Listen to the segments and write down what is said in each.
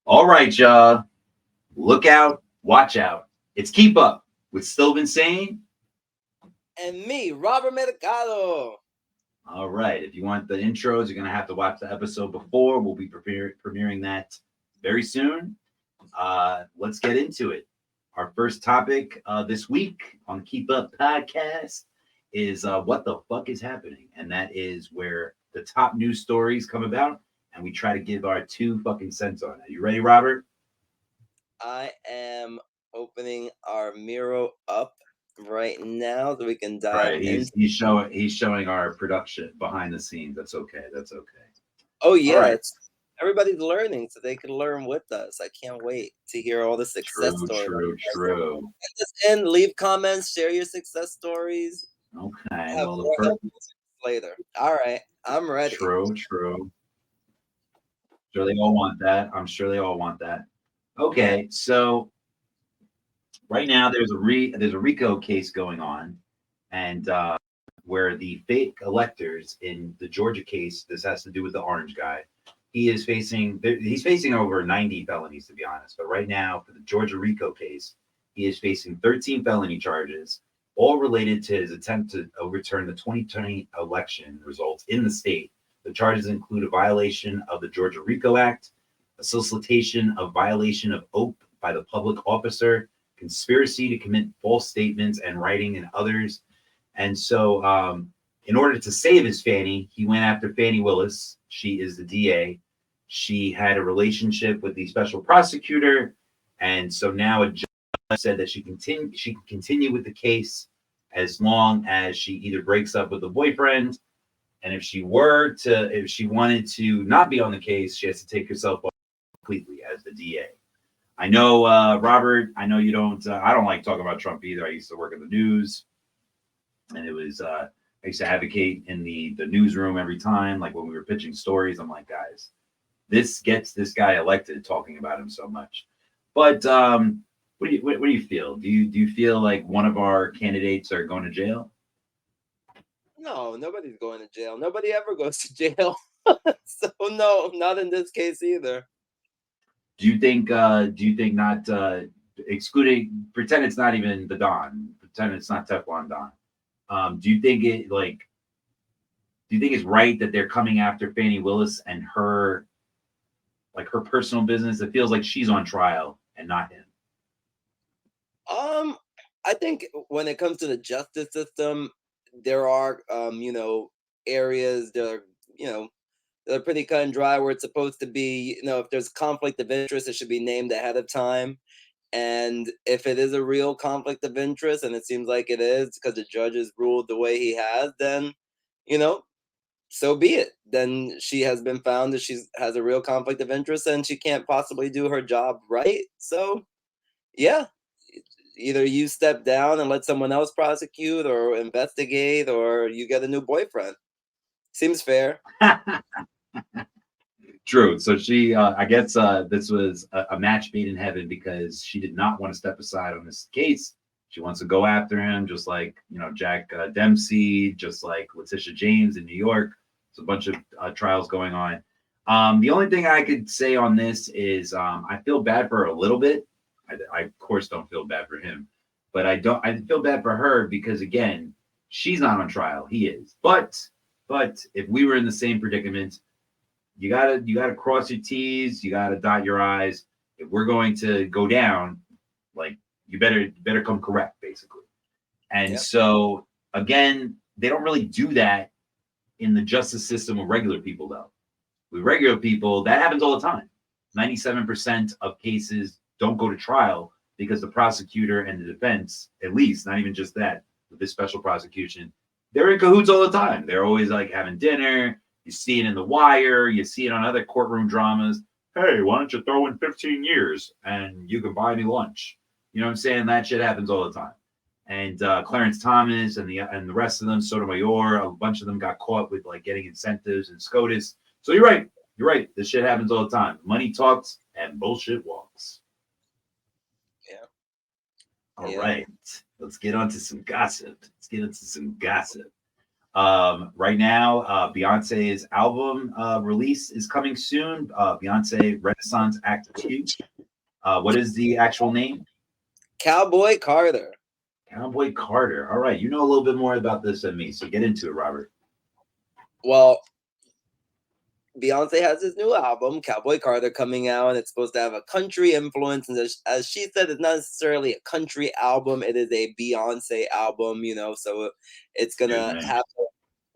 All right, y'all. Look out, watch out. It's Keep Up with Still Been Saying. And me, Robert Mercado. All right. If you want the intros, you're going to have to watch the episode before. We'll be premiering that very soon. Let's get into it. Our first topic this week on the Keep Up podcast is what the fuck is happening. And that is where the top news stories come about and we try to give our 2 fucking cents on it. You ready, Robert? I am opening our Miro up right now so we can dive Right. into. He's showing our production behind the scenes. That's okay. That's okay. Oh yeah, Right. everybody's learning, so they can learn with us. I can't wait to hear all the success stories. True. And leave comments, share your success stories. Okay. Have Well, more help later. All right, I'm ready. True. Sure, they all want that. I'm sure they all want that. Okay, so right now there's a RICO case going on, and where the fake electors in the Georgia case, this has to do with the orange guy. He's facing over 90 felonies, to be honest. But right now, for the Georgia RICO case, he is facing 13 felony charges, all related to his attempt to overturn the 2020 election results in the state. The charges include a violation of the Georgia RICO Act, a solicitation of violation of oath by the public officer, conspiracy to commit false statements and writing and others. And so, in order to save his Fannie, he went after Fannie Willis. She is the DA. She had a relationship with the special prosecutor, and so now a judge said that she can continue with the case as long as she either breaks up with the boyfriend, and if she wanted to not be on the case, she has to take herself off completely as the DA. I know, Robert. I know you don't. I don't like talking about Trump either. I used to work in the news, and it was. I used to advocate in the newsroom every time, like when we were pitching stories. I'm like, guys, this gets this guy elected talking about him so much. But what do you feel? Do you feel like one of our candidates are going to jail? No, nobody's going to jail. Nobody ever goes to jail. So no, not in this case either. Do you think not excluding pretend it's not even the Don, pretend it's not Teflon Don. Do you think it's right that they're coming after Fannie Willis and her personal business? It feels like she's on trial and not him. I think when it comes to the justice system, there are areas that are they're pretty cut and dry where it's supposed to be. If there's conflict of interest, it should be named ahead of time. And if it is a real conflict of interest, and it seems like it is because the judges ruled the way he has, then so be it. Then she has been found that she has a real conflict of interest and she can't possibly do her job right. So yeah, either you step down and let someone else prosecute or investigate, or you get a new boyfriend. Seems fair. True. So she, I guess, this was a match made in heaven because she did not want to step aside on this case. She wants to go after him, just like Jack Dempsey, just like Letitia James in New York. There's a bunch of trials going on. The only thing I could say on this is I feel bad for her a little bit. I of course don't feel bad for him, but I feel bad for her because again, she's not on trial. He is. But if we were in the same predicament, you gotta cross your T's, you gotta dot your I's. If we're going to go down, like you better come correct, basically. And Yep. So again, they don't really do that in the justice system with regular people, though. With regular people, that happens all the time. 97% of cases don't go to trial because the prosecutor and the defense, at least, not even just that, with this special prosecution, they're in cahoots all the time. They're always like having dinner. You see it in The Wire. You see it on other courtroom dramas. Hey, why don't you throw in 15 years and you can buy me lunch? You know what I'm saying? That shit happens all the time. And Clarence Thomas and the rest of them, Sotomayor, a bunch of them got caught with like getting incentives and SCOTUS. So you're right. You're right. This shit happens all the time. Money talks and bullshit walks. Yeah. All right. let's get onto some gossip. Let's get into some gossip. Right now, Beyonce's album release is coming soon. Beyonce Renaissance Act 2. What is the actual name? Cowboy Carter. Cowboy Carter. All right, you know a little bit more about this than me, so get into it, Robert. Well, Beyonce has this new album, Cowboy Carter, coming out, and it's supposed to have a country influence. And as she said, it's not necessarily a country album; it is a Beyonce album. So it's Good gonna man. have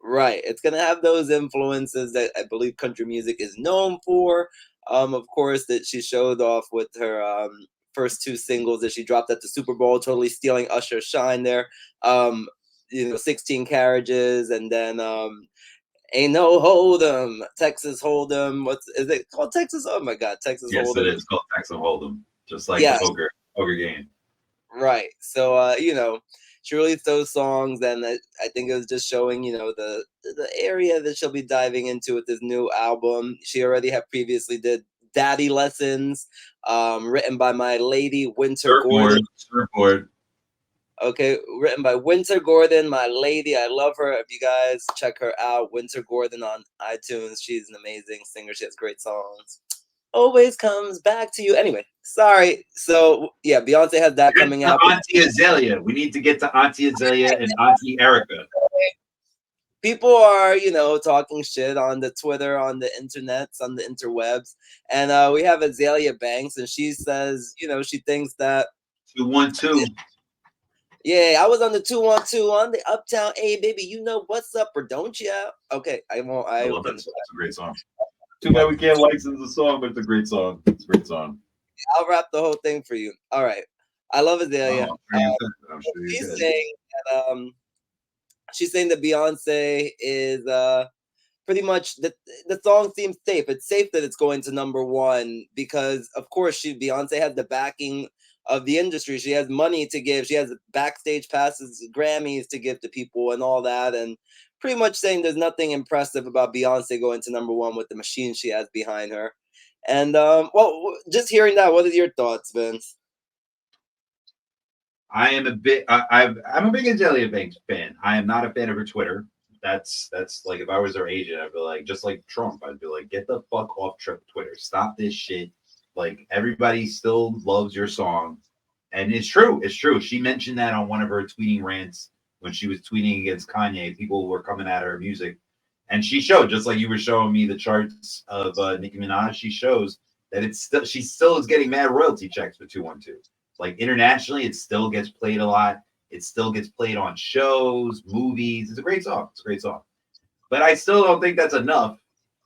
right. It's gonna have those influences that I believe country music is known for. Of course, that she showed off with her first two singles that she dropped at the Super Bowl, totally stealing Usher's shine there. 16 Carriages, and then Ain't No Hold'em, Texas Hold'em. What is it called? Texas? Oh my God, Texas Yes, it Hold'em. is called Texas Hold'em, just like the Yes, poker game. right. So she released those songs, and I think it was just showing the area that she'll be diving into with this new album. She already had previously did Daddy Lessons, written by my lady Winter Gordon. Surfboard. Okay, written by Winter Gordon, my lady. I love her. If you guys check her out, Winter Gordon on iTunes. She's an amazing singer. She has great songs. Always comes back to you. Anyway, sorry. So yeah, Beyonce has that Get coming to out. Auntie Azalea. We need to get to Auntie Azalea and Auntie Erica. People are, talking shit on the Twitter, on the internets, on the interwebs, and we have Azalea Banks, and she says, she thinks that 212. yeah, I was on the 212 on the Uptown. Hey, baby, you know what's up, or don't you? Okay, I won't. I I love can. that song. It's a great song. Too bad we can't license the song, but it's a great song. It's a great song. I'll wrap the whole thing for you. All right, I love Azalea. I'm sure you're She's good. saying that she's saying that Beyonce is pretty much the song seems safe. It's safe that it's going to number one because, of course, Beyonce has the backing of the industry. She has money to give. She has backstage passes, Grammys to give to people, and all that. And pretty much saying there's nothing impressive about Beyonce going to number one with the machine she has behind her. And just hearing that, what are your thoughts, Vince? I am a bit. I'm a big Azalea Banks fan. I am not a fan of her Twitter. That's like if I was her agent, I'd be like, just like Trump, I'd be like, get the fuck off Twitter. Stop this shit. Like everybody still loves your song, and it's true. It's true. She mentioned that on one of her tweeting rants when she was tweeting against Kanye. People were coming at her music, and she showed just like you were showing me the charts of Nicki Minaj. She shows that she still is getting mad royalty checks for 212. Like internationally, it still gets played a lot. It still gets played on shows, movies. It's a great song. It's a great song. But I still don't think that's enough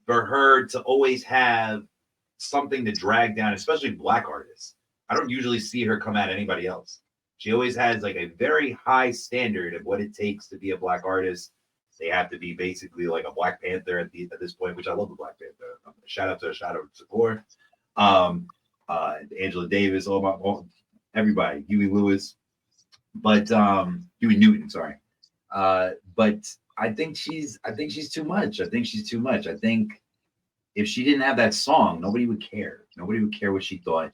for her to always have something to drag down, especially black artists. I don't usually see her come at anybody else. She always has like a very high standard of what it takes to be a black artist. They have to be basically like a Black Panther at this point, which I love the Black Panther. Shout out to Shakur, Angela Davis, everybody, Huey Lewis, but Huey Newton, sorry. But I think she's too much. I think she's too much. I think if she didn't have that song, nobody would care. Nobody would care what she thought.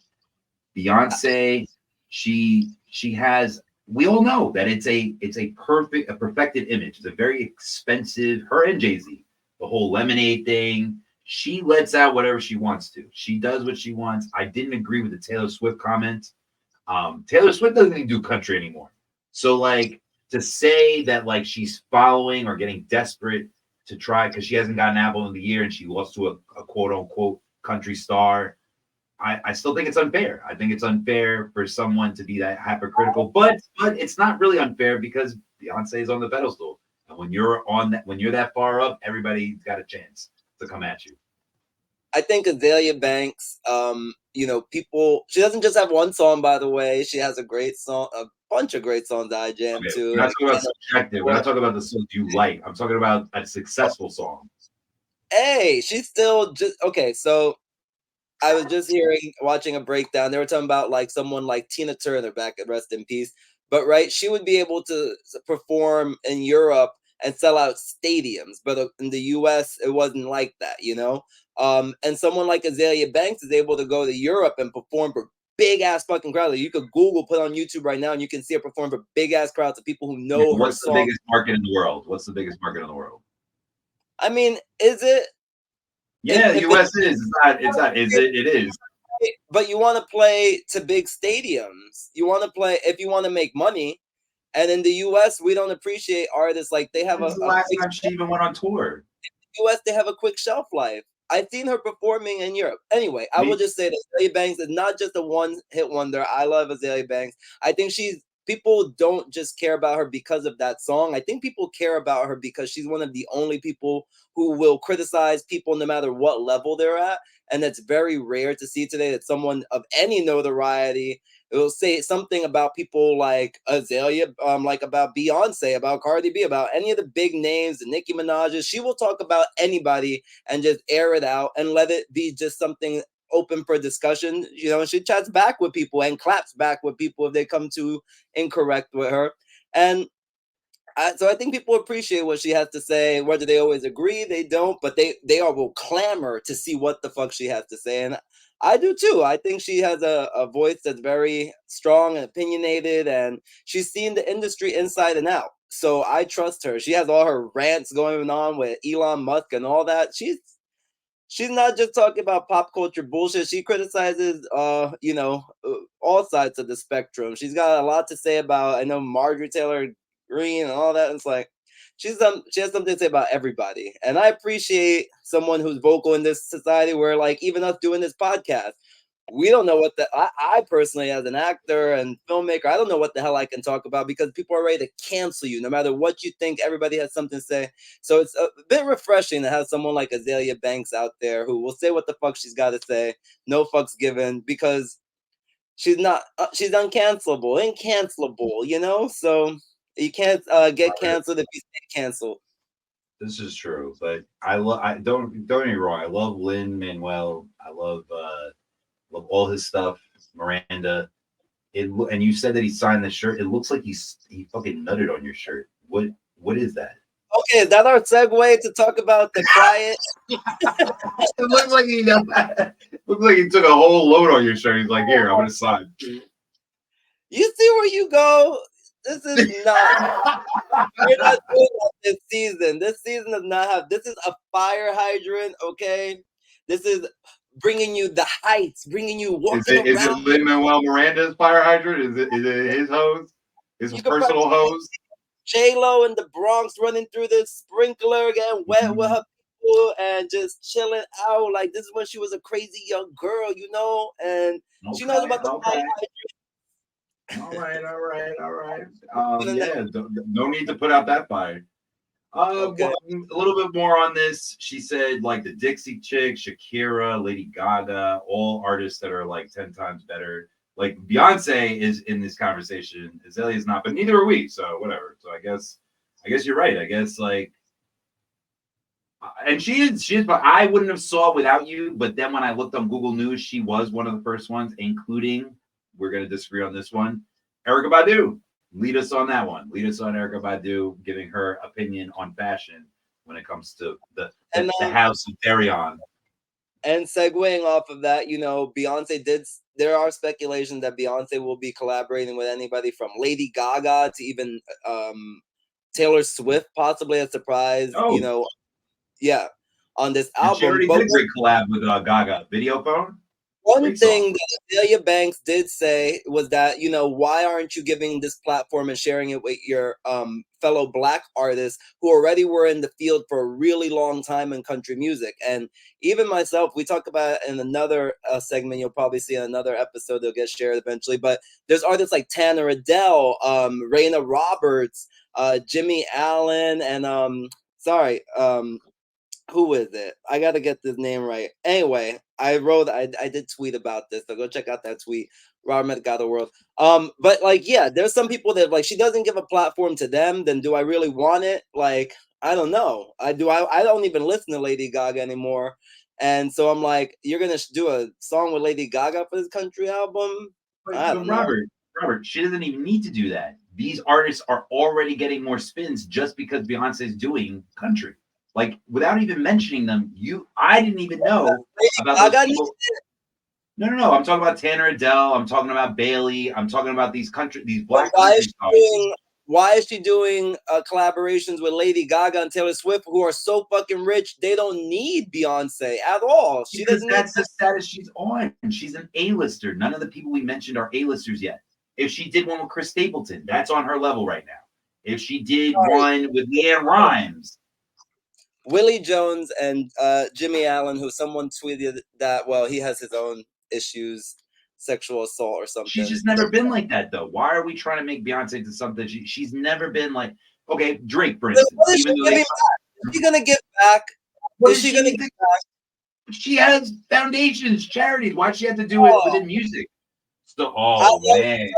Beyonce, she has. We all know that it's a perfected image. It's a very expensive. Her and Jay-Z, the whole Lemonade thing. She lets out whatever she wants to. She does what she wants. I didn't agree with the Taylor Swift comment. Taylor Swift doesn't even do country anymore. So like to say that like she's following or getting desperate to try because she hasn't got an album of the year and she lost to a quote unquote country star. I still think it's unfair. I think it's unfair for someone to be that hypocritical, but it's not really unfair because Beyonce is on the pedestal. And when you're that far up, everybody's got a chance to come at you. I think Azalea Banks, people. She doesn't just have one song, by the way. She has a bunch of great songs that I jam Okay, to. we're not talking about subjective. We're not talking about the songs you like. I'm talking about a successful song. Hey, she's still just okay. So I was just watching a breakdown. They were talking about like someone like Tina Turner, back at rest in peace. But right, she would be able to perform in Europe and sell out stadiums, but in the U.S. it wasn't like that, And someone like Azalea Banks is able to go to Europe and perform for big ass fucking crowd. Like, you could Google, put on YouTube right now, and you can see her perform for big ass crowds of people who know her What's the song. biggest market in the world? What's the biggest market in the world? I mean, is it? Yeah, the If U.S. is. It's not. It's not. Is it? It is. but you want to play to big stadiums. You want to play if you want to make money. And in the US, we don't appreciate artists like they have When's the a last quick time she even went on tour? US, they have a quick shelf life. I've seen her performing in Europe. Anyway, I will Me, just say that Azalea Banks is not just a one-hit wonder. I love Azalea Banks. I think people don't just care about her because of that song. I think people care about her because she's one of the only people who will criticize people no matter what level they're at. And that's very rare to see today, that someone of any notoriety will say something about people like Azalea, like about Beyonce, about Cardi B, about any of the big names, the Nicki Minaj's. She will talk about anybody and just air it out and let it be just something open for discussion. You know, she chats back with people and claps back with people if they come to incorrect with her. And so I think people appreciate what she has to say. Whether they always agree, they don't, but they all will clamor to see what the fuck she has to say. And I do too. I think she has a voice that's very strong and opinionated, and she's seen the industry inside and out. So I trust her. She has all her rants going on with Elon Musk and all that. She's not just talking about pop culture bullshit. She criticizes all sides of the spectrum. She's got a lot to say about, I know, Margaret Taylor Greene and all that. And it's like she has something to say about everybody. And I appreciate someone who's vocal in this society where, like, even us doing this podcast, we don't know what I personally, as an actor and filmmaker, I don't know what the hell I can talk about because people are ready to cancel you no matter what you think. Everybody has something to say. So it's a bit refreshing to have someone like Azalea Banks out there who will say what the fuck she's got to say, no fucks given, because she's not she's incancelable, you know. So you can't get canceled if you stay canceled. this is true, but I love. I don't get me wrong. I love Lin Manuel. I love all his stuff. Miranda. And you said that he signed the shirt. It looks like he fucking nutted on your shirt. What is that? Okay, is that our segue to talk about the quiet? It looks like he looks like he took a whole load on your shirt. He's like, here, I'm gonna sign. You see where you go? This is not. We're not doing that this season. This season does not have. This is a fire hydrant. Okay, this is bringing you the heights, bringing you walking Is it around. Lin Manuel Miranda's fire hydrant? Is it his hose? His You could personal probably hose? J-Lo in the Bronx running through the sprinkler, getting wet with Mhm. her people, and just chilling out. Like, this is when she was a crazy young girl, you know, and she knows Okay, about the fire okay. All hydrant. right, all right, all right. And then, Yeah, no need to put out that fire. okay. A little bit more on this. She said like the Dixie Chick, Shakira, Lady Gaga, all artists that are like 10 times better. Like Beyonce is in this conversation. Azalea's not, but neither are we. So whatever. So I guess you're right. I guess like, and she is, but I wouldn't have saw it without you. But then when I looked on Google News, she was one of the first ones, including, we're gonna disagree on this one, Erica Badu. Lead us on that one. Lead us on Erica Badu giving her opinion on fashion when it comes to And the house of Darion. And segueing off of that, Beyonce did. There are speculations that Beyonce will be collaborating with anybody from Lady Gaga to even Taylor Swift, possibly a surprise. Oh, Yeah, on this and she album. already But did a great collab with Gaga. Video phone, one great song. thing that Azealia Banks did say was that, why aren't you giving this platform and sharing it with your fellow Black artists who already were in the field for a really long time in country music? And even myself, we talk about it in another segment. You'll probably see in another episode. They'll get shared eventually. But there's artists like Tanner Adele, Raina Roberts, Jimmy Allen, and who is it? I gotta get this name right. Anyway, I did tweet about this, so go check out that tweet. Robert got the world. But like, yeah, there's some people that, like, she doesn't give a platform to them. Then do I really want it? Like, I don't know. I do. I don't even listen to Lady Gaga anymore, and so I'm like, you're gonna do a song with Lady Gaga for this country album? I But don't know. Robert, she doesn't even need to do that. These artists are already getting more spins just because Beyonce's doing country. Like without even mentioning them, I didn't even know Lady about those Gaga needs people. it. No. I'm talking about Tanner Adele. I'm talking about Bailey. I'm talking about these But black country stars. why is she doing collaborations with Lady Gaga and Taylor Swift, who are so fucking rich they don't need Beyonce at all? She Because doesn't need. that's the status she's on. She's an A-lister. None of the people we mentioned are A-listers yet. If she did one with Chris Stapleton, that's on her level right now. If she did one with Leanne Rhymes, Willie Jones and Jimmy Allen, who someone tweeted that, well, he has his own issues, sexual assault or something. she's just never been like that, though. Why are we trying to make Beyonce into something she's never been like? Okay, Drake, for instance. What is she giving back? Is she gonna give back? Is she gonna give back? She has foundations, charities. Why she have to do it within music? So, man.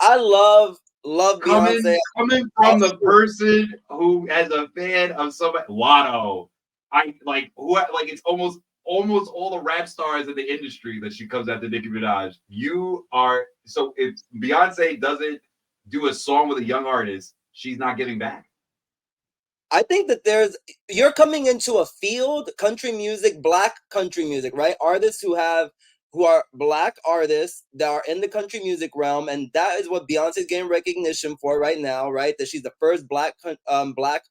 I love Beyonce. Coming from the person who, as a fan of somebody, Lotto, I like who like it's almost all the rap stars in the industry that she comes after Nicki Minaj. You are so if Beyonce doesn't do a song with a young artist, she's not giving back. I think that you're coming into a field, country music, black country music, right? Artists who are black artists that are in the country music realm, and that is what Beyonce's getting recognition for right now, right? That she's the first black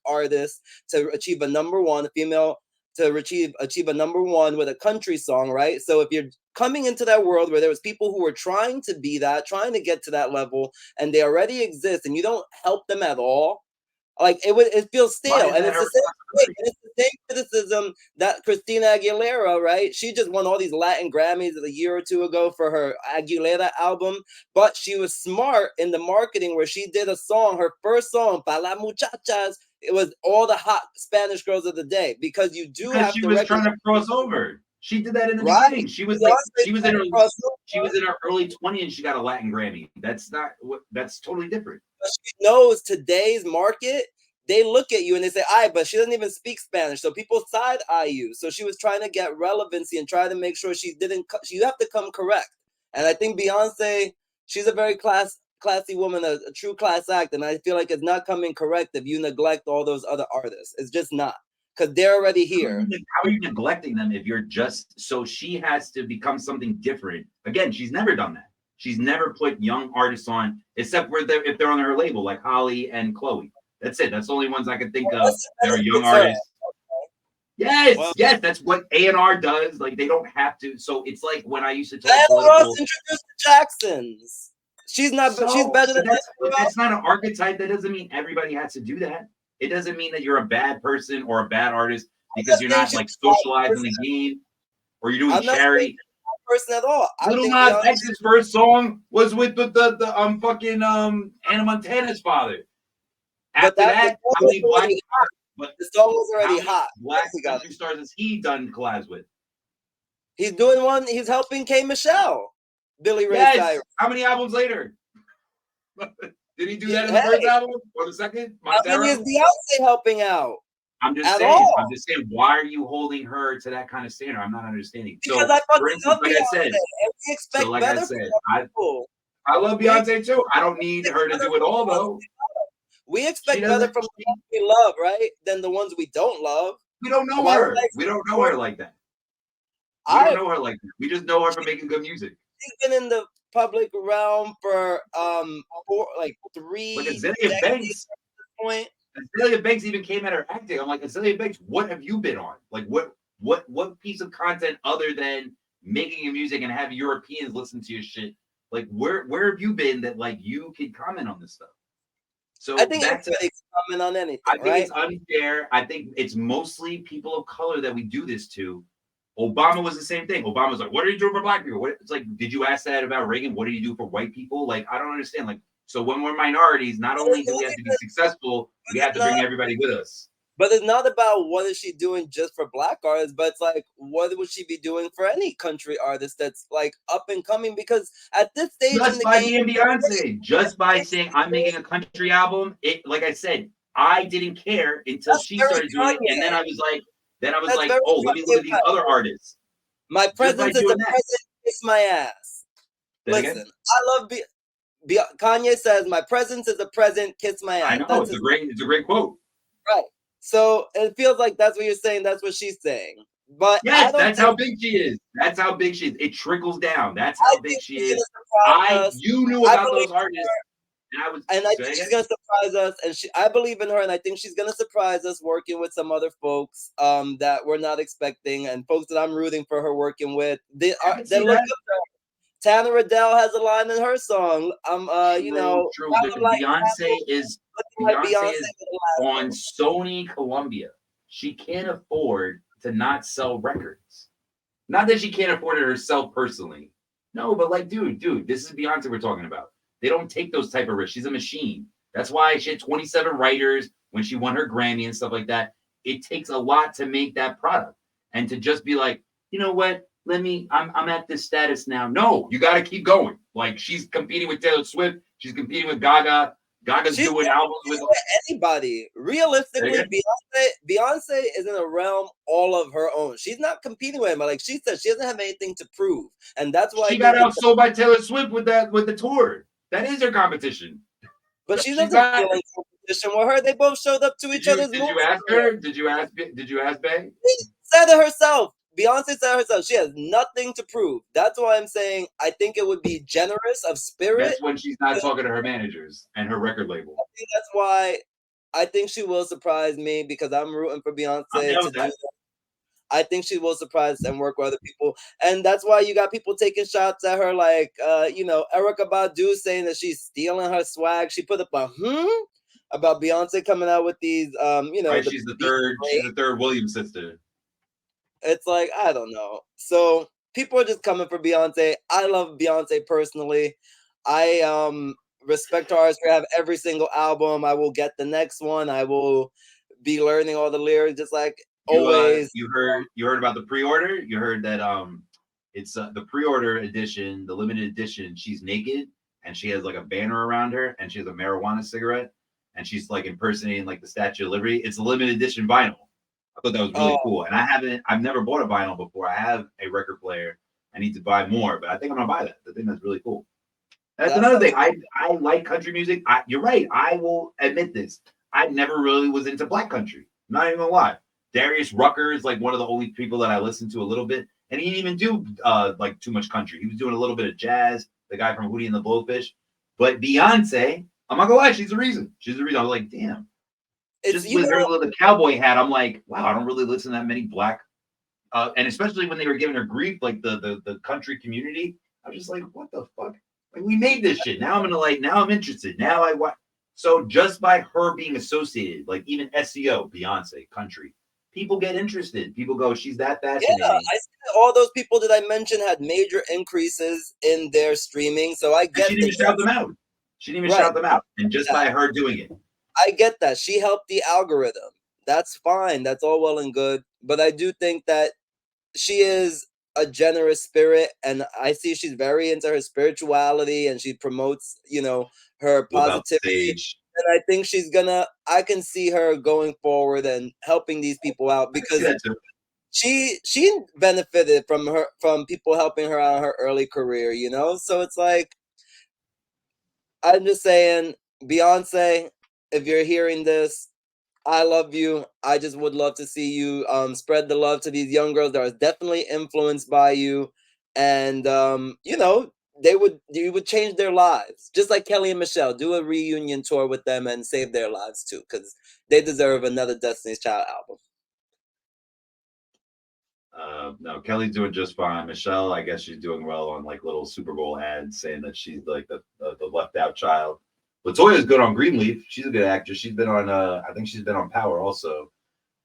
artist to achieve a number one, a female to achieve a number one with a country song, right? So if you're coming into that world where there was people who were trying to be that, trying to get to that level, and they already exist, and you don't help them at all, like it feels stale, and it's the same thing. It's the same criticism that Christina Aguilera, right? She just won all these Latin Grammys a year or two ago for her Aguilera album, but she was smart in the marketing where she did a song, her first song, "Pa las muchachas." It was all the hot Spanish girls of the day because you do have she to. Was trying to cross over. She did that in the beginning. She was in her early 20s and she got a Latin Grammy. That's totally different. She knows today's market. They look at you and they say, "Ay, but she doesn't even speak Spanish." So people side eye you. So she was trying to get relevancy and try to make sure she didn't. You have to come correct. And I think Beyonce, she's a very classy woman, a true class act. And I feel like it's not coming correct if you neglect all those other artists. It's just not, because they're already here. How are you neglecting them if you're just so she has to become something different? Again, she's never done that. She's never put young artists on, except for if they're on her label, like Holly and Chloe. That's it. That's the only ones I can think of. They're young artists. Yes, yes, that's what A&R does. Like they don't have to. So it's like when I used to talk political. Ross introduced the Jacksons. She's not. She's better than that's not an archetype. That doesn't mean everybody has to do that. It doesn't mean that you're a bad person or a bad artist because you're not like socializing the game or you're doing charity. Person at all. Little Nas X's first song was with the fucking Hannah Montana's father. After that, how many black but the song was already hot. Black country stars has he done collabs with? He's doing one. He's helping K. Michelle, Billy Ray Cyrus. How many albums later? Did he do that in the first album or the second? How many is Beyonce helping out? I'm just saying, why are you holding her to that kind of standard? I'm not understanding. Because I I love Beyonce too. I don't need her to do it all though. We expect better from the ones we love, right? Than the ones we don't love. We don't know her. We don't know her like that. We don't know her like that. We just know her for making good music. She's been in the public realm for 3 like Azalea Banks. Point. Azalea Banks even came at her acting. I'm like, Azalea Banks, what have you been on? Like, what piece of content other than making your music and have Europeans listen to your shit? Like, where have you been that like you can comment on this stuff? So I think everybody can comment on anything. I think it's unfair. I think it's mostly people of color that we do this to. Obama was the same thing. Obama was like, "What are you doing for black people?" It's like, did you ask that about Reagan? What do you do for white people? Like, I don't understand. Like, so when we're minorities, not only do we have to be successful, we have to bring everybody with us. But it's not about what is she doing just for black artists, but it's like, what would she be doing for any country artist that's like up and coming? Because at this stage just by being Beyonce, just by saying I'm making a country album, it like I said, I didn't care until she started doing it, and then I was like, oh, let me look at these other artists. My presence is a present, kiss my ass. Listen, I love Kanye says, "My presence is a present, kiss my ass." I know, it's a great quote. Right. So it feels like that's what you're saying. That's what she's saying. But I Yes, don't that's how think big she is. That's how big she is. It trickles down. That's I how big think she she's is. gonna surprise us. You knew I about believe those artists, and I was and I say think she's again. gonna surprise us. And I believe in her, and I think she's gonna surprise us working with some other folks that we're not expecting, and folks that I'm rooting for her working with. I can They see look that. good. Tanner Riddell has a line in her song. True, true. But I'm like looking like Beyonce Beyonce is with the last on song. Sony Columbia. She can't afford to not sell records. Not that she can't afford it herself personally. No, but like, dude, this is Beyonce we're talking about. They don't take those type of risks. She's a machine. That's why she had 27 writers when she won her Grammy and stuff like that. It takes a lot to make that product. And to just be like, you know what? I'm at this status now. No, you gotta keep going. Like she's competing with Taylor Swift, she's competing with Gaga. Gaga's She's doing not albums with competing with anybody. Realistically, again. Beyonce is in a realm all of her own. She's not competing with anybody. Like she said, she doesn't have anything to prove, and that's why I She got think. outsold by Taylor Swift with the tour. That is her competition. But she She's doesn't not. feel in competition with her. They both showed up to each other's Did movie you ask premiere. her? Did you ask Bay? She said it herself. Beyonce said it herself. She has nothing to prove. That's why I'm saying I think it would be generous of spirit. That's when she's not talking to her managers and her record label. I think that's why I think she will surprise me because I'm rooting for I'm Beyonce down to with do that. that. I think she will surprise and work with other people. And that's why you got people taking shots at her, like Erica Badu saying that she's stealing her swag. She put up a about Beyonce coming out with these Right? the She's the beat third. She's break. the third Williams sister. It's like, I don't know. So people are just coming for Beyonce. I love Beyonce personally. I respect her artistry. I have every single album. I will get the next one. I will be learning all the lyrics just like always. You heard about the pre-order? You heard that it's the pre-order edition, the limited edition. She's naked and she has like a banner around her and she has a marijuana cigarette and she's like impersonating like the Statue of Liberty. It's a limited edition vinyl. I thought that was really Oh, cool. And I've never bought a vinyl before. I have a record player. I need to buy more, but I think I'm gonna buy that. I think that's really cool. That's that another sounds thing. I like country music. You're right. I will admit this. I never really was into black country. I'm not even gonna lie. Darius Rucker is like one of the only people that I listen to a little bit, and he didn't even do like too much country. He was doing a little bit of jazz. The guy from Hootie and the Blowfish, but Beyonce, I'm not gonna lie, she's the reason. She's the reason. I was like, damn. it's Just with her little cowboy hat, I'm like, wow, I don't really listen to that many black, and especially when they were giving her grief, like the country community. I was just like, what the fuck? Like we made this shit. Now I'm gonna like. Now I'm interested. Now I want. So just by her being associated, like even SEO, Beyonce, country, people get interested. People go, she's that yeah, fascinating, I see that all those people that I mentioned had major increases in their streaming. So I and get she didn't that, even shout yes, them out. She didn't even right. shout them out, and just by her doing it, I get that. She helped the algorithm. That's fine. That's all well and good. But I do think that she is a generous spirit, and I see she's very into her spirituality and she promotes, her all about the positivity. stage. And I think I can see her going forward and helping these people out I can see because that too. she benefited from people helping her out in her early career. So it's like I'm just saying, Beyonce, if you're hearing this, I love you. I just would love to see you spread the love to these young girls that are definitely influenced by you, and you would change their lives, just like Kelly and Michelle. Do a reunion tour with them and save their lives too, because they deserve another Destiny's Child album. No, Kelly's doing just fine. Michelle, I guess she's doing well on like little Super Bowl ads saying that she's like the left out child. Latoya's good on Greenleaf. She's a good actress. She's been on I think she's been on Power also.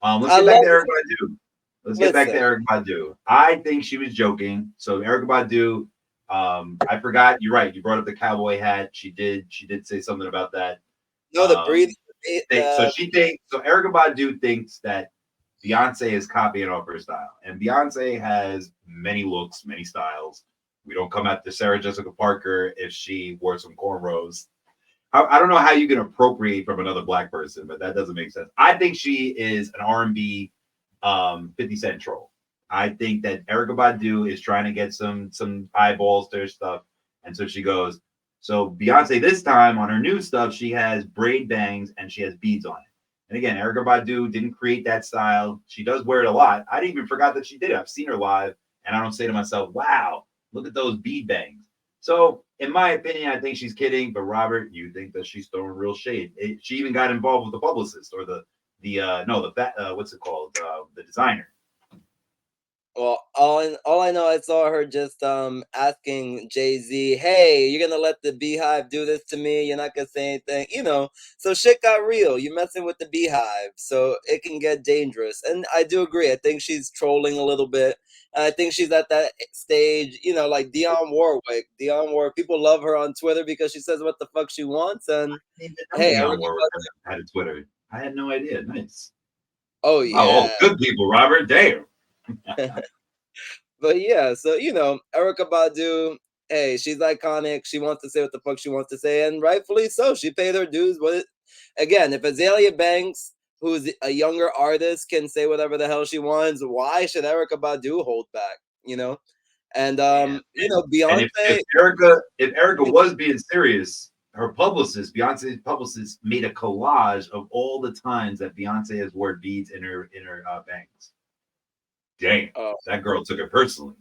Let's I get back love to Eric Badu. Let's get back to listen. Eric Badu. I think she was joking. So Eric Badu, I forgot. You're right. You brought up the cowboy hat. She did say something about that. No, the Um, breathing. The so Erica Badu thinks that Beyonce is copying off her style, and Beyonce has many looks, many styles. We don't come after Sarah Jessica Parker if she wore some cornrows. I don't know how you can appropriate from another black person, but that doesn't make sense. I think she is an R&B 50 Cent troll. I think that Erica Badu is trying to get some eyeballs to her stuff, and so she goes. So Beyonce this time on her new stuff, she has braid bangs and she has beads on it. And again, Erica Badu didn't create that style. She does wear it a lot. I didn't even forgot that she did it. I've seen her live, and I don't say to myself, "Wow, look at those bead bangs." So, in my opinion, I think she's kidding. But Robert, you think that she's throwing real shade? She even got involved with the publicist or the no the what's it called the designer. Well, all I know, I saw her just asking Jay-Z, "Hey, you're gonna let the Beehive do this to me? You're not gonna say anything, you know?" So shit got real. You're messing with the Beehive, so it can get dangerous. And I do agree. I think she's trolling a little bit. And I think she's at that stage, you know, like Dionne Warwick. Dionne Warwick, people love her on Twitter because she says what the fuck she wants. And I didn't even know hey, Dionne Warwick had a Twitter. I had no idea. Nice. oh Oh, yeah. good people, Robert. Damn. But yeah, so you know, Erica Badu, hey, she's iconic. She wants to say what the fuck she wants to say, and rightfully so. She paid her dues. But again, if Azalea Banks, who's a younger artist, can say whatever the hell she wants, why should Erica Badu hold back? You know, and Man, you know, and Beyonce. if Erica was being serious, her publicist, Beyonce's publicist, made a collage of all the times that Beyonce has worn beads in her bangs. Damn, Uh, that girl took it personally.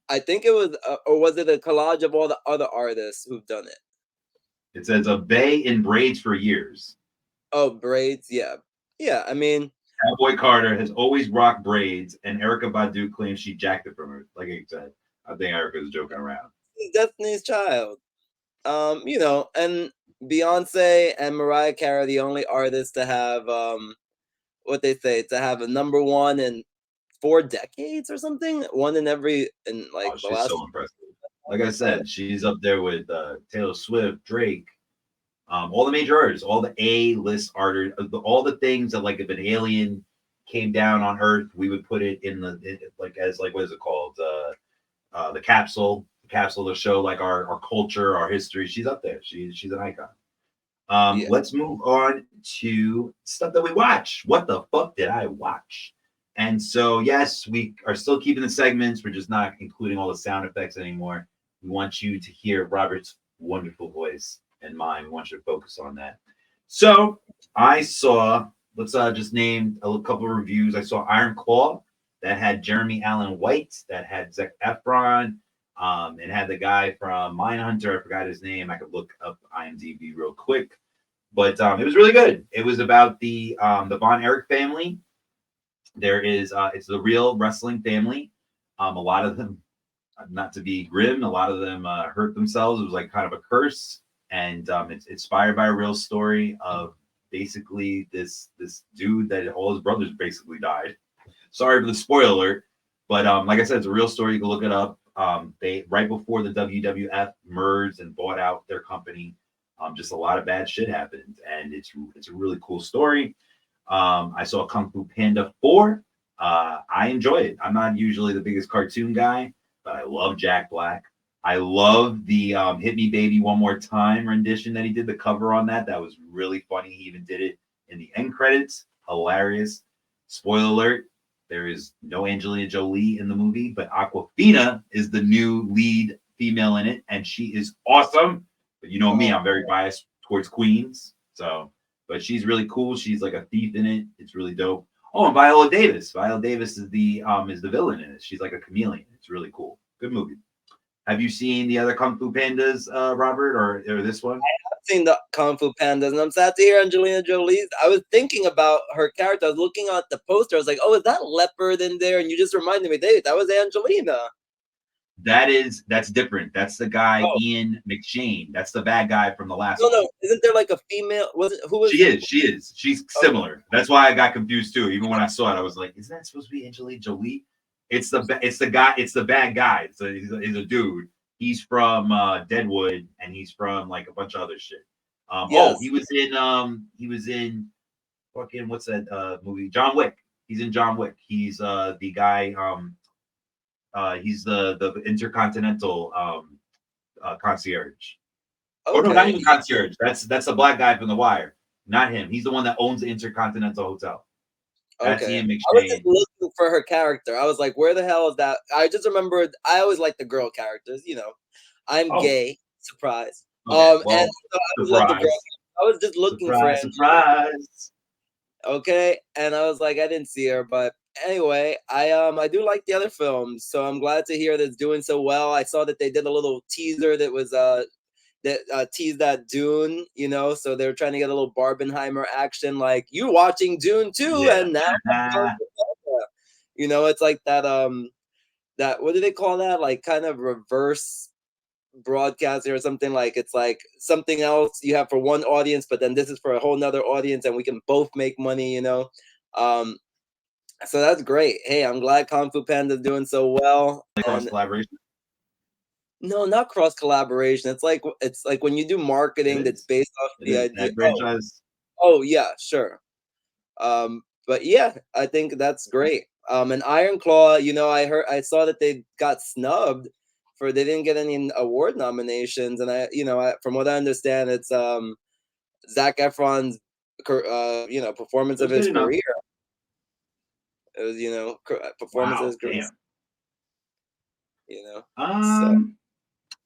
I think it was, or was it a collage of all the other artists who've done it? It says a bay in braids for years. Oh, braids, yeah, yeah. I mean, Cowboy Carter has always rocked braids, and Erica Badu claims she jacked it from her. Like I said, I think Erica's joking around. she's Destiny's Child. You know, and Beyonce and Mariah Carey are the only artists to have what they say, to have a number one in 4 decades or something. One in every in like Oh, the she's last. so impressive. Like I said, she's up there with Taylor Swift, Drake, all the major artists, all the A-list artists, all the things that like if an alien came down on Earth, we would put it like as like what is it called? The capsule to show like our culture, our history. She's up there. She's an icon. Yeah. Let's move on to stuff that we watch. What the fuck did I watch? And so, yes, we are still keeping the segments. We're just not including all the sound effects anymore. We want you to hear Robert's wonderful voice and mine. We want you to focus on that. So, I saw, let's just name a couple of reviews. I saw Iron Claw that had Jeremy Allen White, that had Zac Efron, it had the guy from Mindhunter. I forgot his name. I could look up IMDb real quick, but it was really good. It was about the Von Erich family. There is it's the real wrestling family. A lot of them, not to be grim, a lot of them hurt themselves. It was like kind of a curse, and it's inspired by a real story of basically this dude that all his brothers basically died. Sorry for the spoiler alert, but like I said, it's a real story. You can look it up. They right before the WWF merged and bought out their company, just a lot of bad shit happened, and it's a really cool story. I saw Kung Fu Panda 4. I enjoy it. I'm not usually the biggest cartoon guy, but I love Jack Black. I love the "Hit Me Baby One More Time" rendition that he did. The cover on that was really funny. He even did it in the end credits. Hilarious. Spoiler alert: there is no Angelina Jolie in the movie, but Aquafina is the new lead female in it, and she is awesome. But you know me, I'm very biased towards queens. So, but she's really cool. She's like a thief in it. It's really dope. Oh, and Viola Davis. Viola Davis is the villain in it. She's like a chameleon. It's really cool. Good movie. Have you seen the other Kung Fu Pandas, Robert, or this one? I've seen the Kung Fu Pandas, and I'm sad to hear Angelina Jolie's. I was thinking about her character. I was looking at the poster. I was like, "Oh, is that leopard in there?" And you just reminded me, David, that was Angelina. That's different. That's the guy Oh Ian McShane. That's the bad guy from the last no, one. no, isn't there like a female? Was it who was? She is. She is. She's Okay, similar. That's why I got confused too. Even when I saw it, I was like, "Isn't that supposed to be Angelina Jolie?" It's the guy. It's the bad guy. He's a dude. He's from Deadwood, and he's from like a bunch of other shit. Oh, yes. he was in fucking what's that movie? John Wick. He's in John Wick. He's the guy. He's the intercontinental concierge. Oh no, not Okay. even concierge. That's the black guy from The Wire. Not him. He's the one that owns the Intercontinental Hotel. That's Okay. Ian I was just McShane. looking for her character. I was like, where the hell is that? I just remembered I always like the girl characters, you know. I'm Oh, gay. Surprise. okay. And Well, so I always love the girl. surprise, I was just looking for surprise, Angelina. surprise. Okay, and I was like, I didn't see her, but anyway, I do like the other films, so I'm glad to hear that it's doing so well. I saw that they did a little teaser that was that teased that Dune, you know, so they're trying to get a little Barbenheimer action, like you watching Dune too, Yeah. and now you know, it's like that what do they call that? Like kind of reverse broadcasting or something, like it's like something else you have for one audience, but then this is for a whole nother audience and we can both make money, you know. Um so that's great. Hey, I'm glad Kung Fu Panda's doing so well. Cross And collaboration. no, not cross collaboration. It's like when you do It marketing that's is. based off It the is. idea. That franchise. Oh yeah, sure. But yeah, I think that's great. And Iron Claw, you know, I saw that they got snubbed for they didn't get any award nominations, and from what I understand, it's Zac Efron's you know, performance It of was his good enough. career. It was, you know, performance of Wow. his career. Damn. You know, so Um,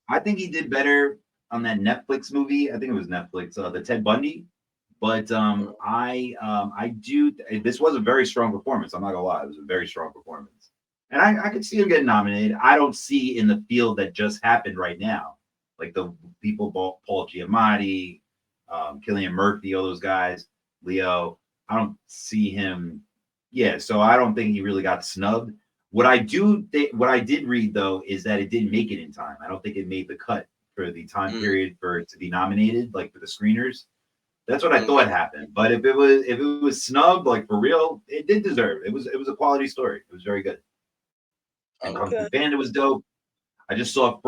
I think he did better on that Netflix movie. I think it was Netflix, the Ted Bundy. But I do. This was a very strong performance. I'm not gonna lie, it was a very strong performance, and I could see him getting nominated. I don't see in the field that just happened right now, like the people, Paul Giamatti, Cillian Murphy, all those guys, Leo. I don't see him. Yeah, so I don't think he really got snubbed. What I did read though is that it didn't make it in time. I don't think it made the cut for the time mm, period for it to be nominated, like for the screeners. That's what I thought okay, happened. But if it was snubbed, like for real, it did deserve it. It was a quality story. It was very good. And Kung Fu okay. Panda was dope. I just saw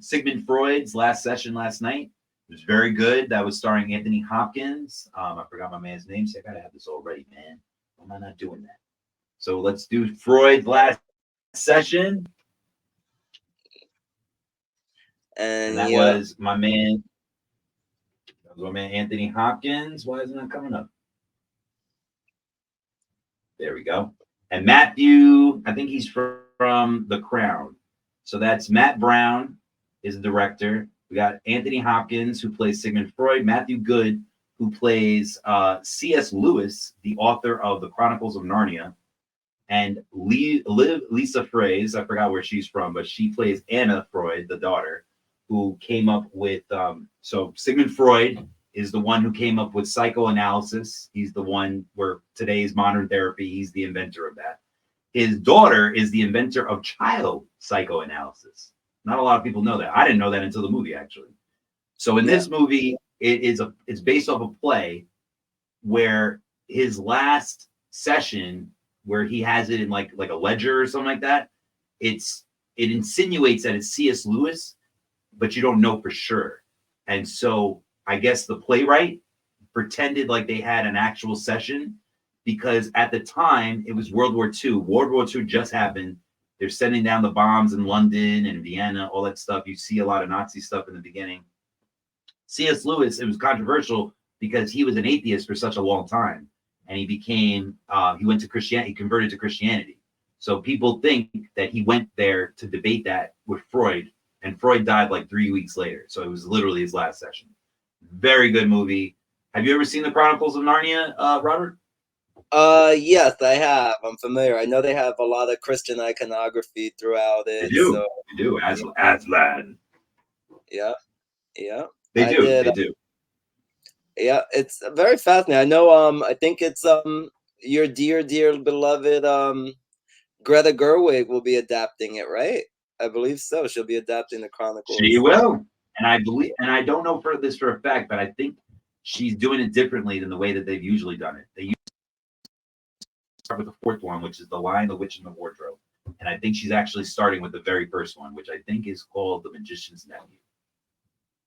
Sigmund Freud's last session last night. It was very good. That was starring Anthony Hopkins. I forgot my man's name, so I gotta have this all ready, man. Why am I not doing that? So let's do Freud's last session, and And that yeah, was my man. That was my man Anthony Hopkins. Why isn't that coming up? There we go. And Matthew, I think he's from The Crown. So that's Matt Brown is the director. We got Anthony Hopkins, who plays Sigmund Freud, Matthew Good, who plays C.S. Lewis, the author of The Chronicles of Narnia, and Lisa Fraze, I forgot where she's from, but she plays Anna Freud, the daughter, who came up with, so Sigmund Freud is the one who came up with psychoanalysis. He's the one where today's modern therapy, he's the inventor of that. His daughter is the inventor of child psychoanalysis. Not a lot of people know that. I didn't know that until the movie, actually. So in yeah. this movie, it's based off a play where his last session, where he has it in like a ledger or something like that, it insinuates that it's C.S. Lewis, but you don't know for sure. And so I guess the playwright pretended like they had an actual session, because at the time it was World War II. World War II just happened. They're sending down the bombs in London and Vienna, all that stuff. You see a lot of Nazi stuff in the beginning. C.S. Lewis, it was controversial because he was an atheist for such a long time, and he went to Christianity, he converted to Christianity. So people think that he went there to debate that with Freud, and Freud died like 3 weeks later. So it was literally his last session. Very good movie. Have you ever seen the Chronicles of Narnia, Robert? Yes, I have. I'm familiar. I know they have a lot of Christian iconography throughout They it. do. So They do. yeah, Aslan. yeah, yeah. They I do. did. They do. Yeah, it's very fascinating. I know. I think it's your dear beloved Greta Gerwig will be adapting it, right? I believe so. She'll be adapting the She Chronicles. will. And I believe, and I don't know for this for a fact, but I think she's doing it differently than the way that they've usually done it. They usually start with the fourth one, which is The Lion, the Witch, and the Wardrobe. And I think she's actually starting with the very first one, which I think is called The Magician's Nephew.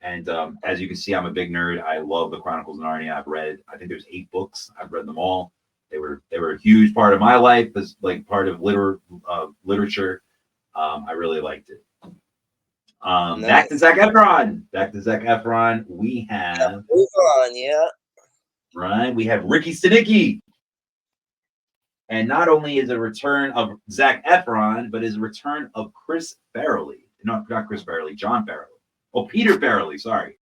And as you can see, I'm a big nerd. I love the Chronicles of Narnia. I think there's 8 books. I've read them all. They were a huge part of my life as like part of literature. I really liked it. Back to Nice. Zac Efron. Back to Zac Efron. Move on. Yeah. We have Ricky Stenicki. And not only is a return of Zac Efron, but is a return of Chris Farrelly. No, not Chris Farrelly, John Farrelly. Oh, Peter Farrelly, sorry.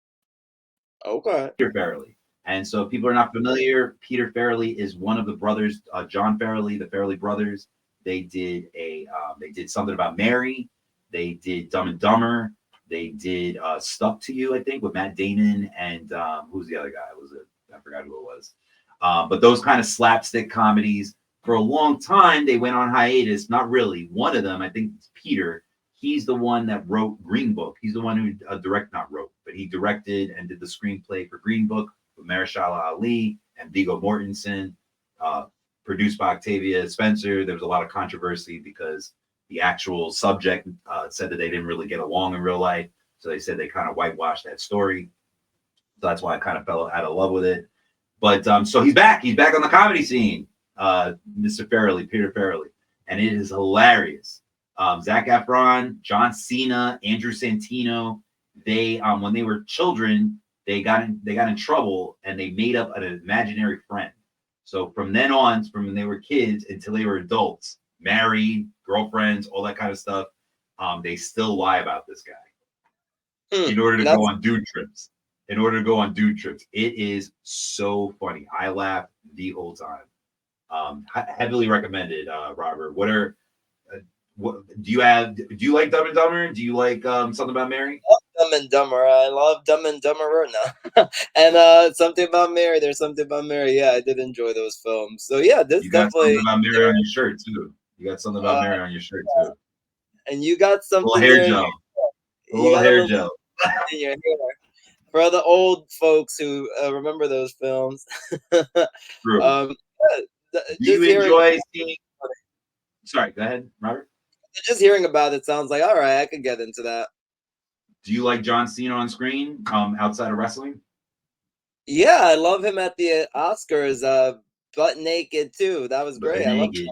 Okay. Peter Farrelly. And so, if people are not familiar, Peter Farrelly is one of the brothers, John Farrelly, the Farrelly brothers. They did something about Mary. They did Dumb and Dumber. They did Stuck to You, I think, with Matt Damon and who's the other guy? Was it? I forgot who it was. But those kind of slapstick comedies for a long time, they went on hiatus. Not really. One of them, I think it's Peter. He's the one that wrote Green Book. He's the one who not wrote, but he directed and did the screenplay for Green Book with Mahershala Ali and Viggo Mortensen, uh, produced by Octavia Spencer. There was a lot of controversy because the actual subject said that they didn't really get along in real life. So they said they kind of whitewashed that story. So that's why I kind of fell out of love with it. But so he's back. He's back on the comedy scene, Mr. Farrelly, Peter Farrelly. And it is hilarious. Zac Efron, John Cena, Andrew Santino, they when they were children, they got in trouble and they made up an imaginary friend. So from then on, from when they were kids until they were adults, married, girlfriends, all that kind of stuff, they still lie about this guy in order to go on dude trips. It is so funny. I laugh the whole time. Heavily recommended, Robert. What do you like Dumb and Dumber? Do you like Something About Mary? Dumb and Dumber. I love Dumb and Dumber now. And Something About Mary. There's Something About Mary. Yeah, I did enjoy those films. So yeah, this you got definitely. Something About Mary on your shirt too. You got Something About Mary on your shirt too. And you got something a little hair gel. A little hair gel in your hair. For the old folks who remember those films. True. Do you enjoy seeing? Sorry, go ahead, Robert. Just hearing about it sounds like all right. I could get into that. Do you like John Cena on screen outside of wrestling? Yeah, I love him at the Oscars, butt naked too. That was great. I love him.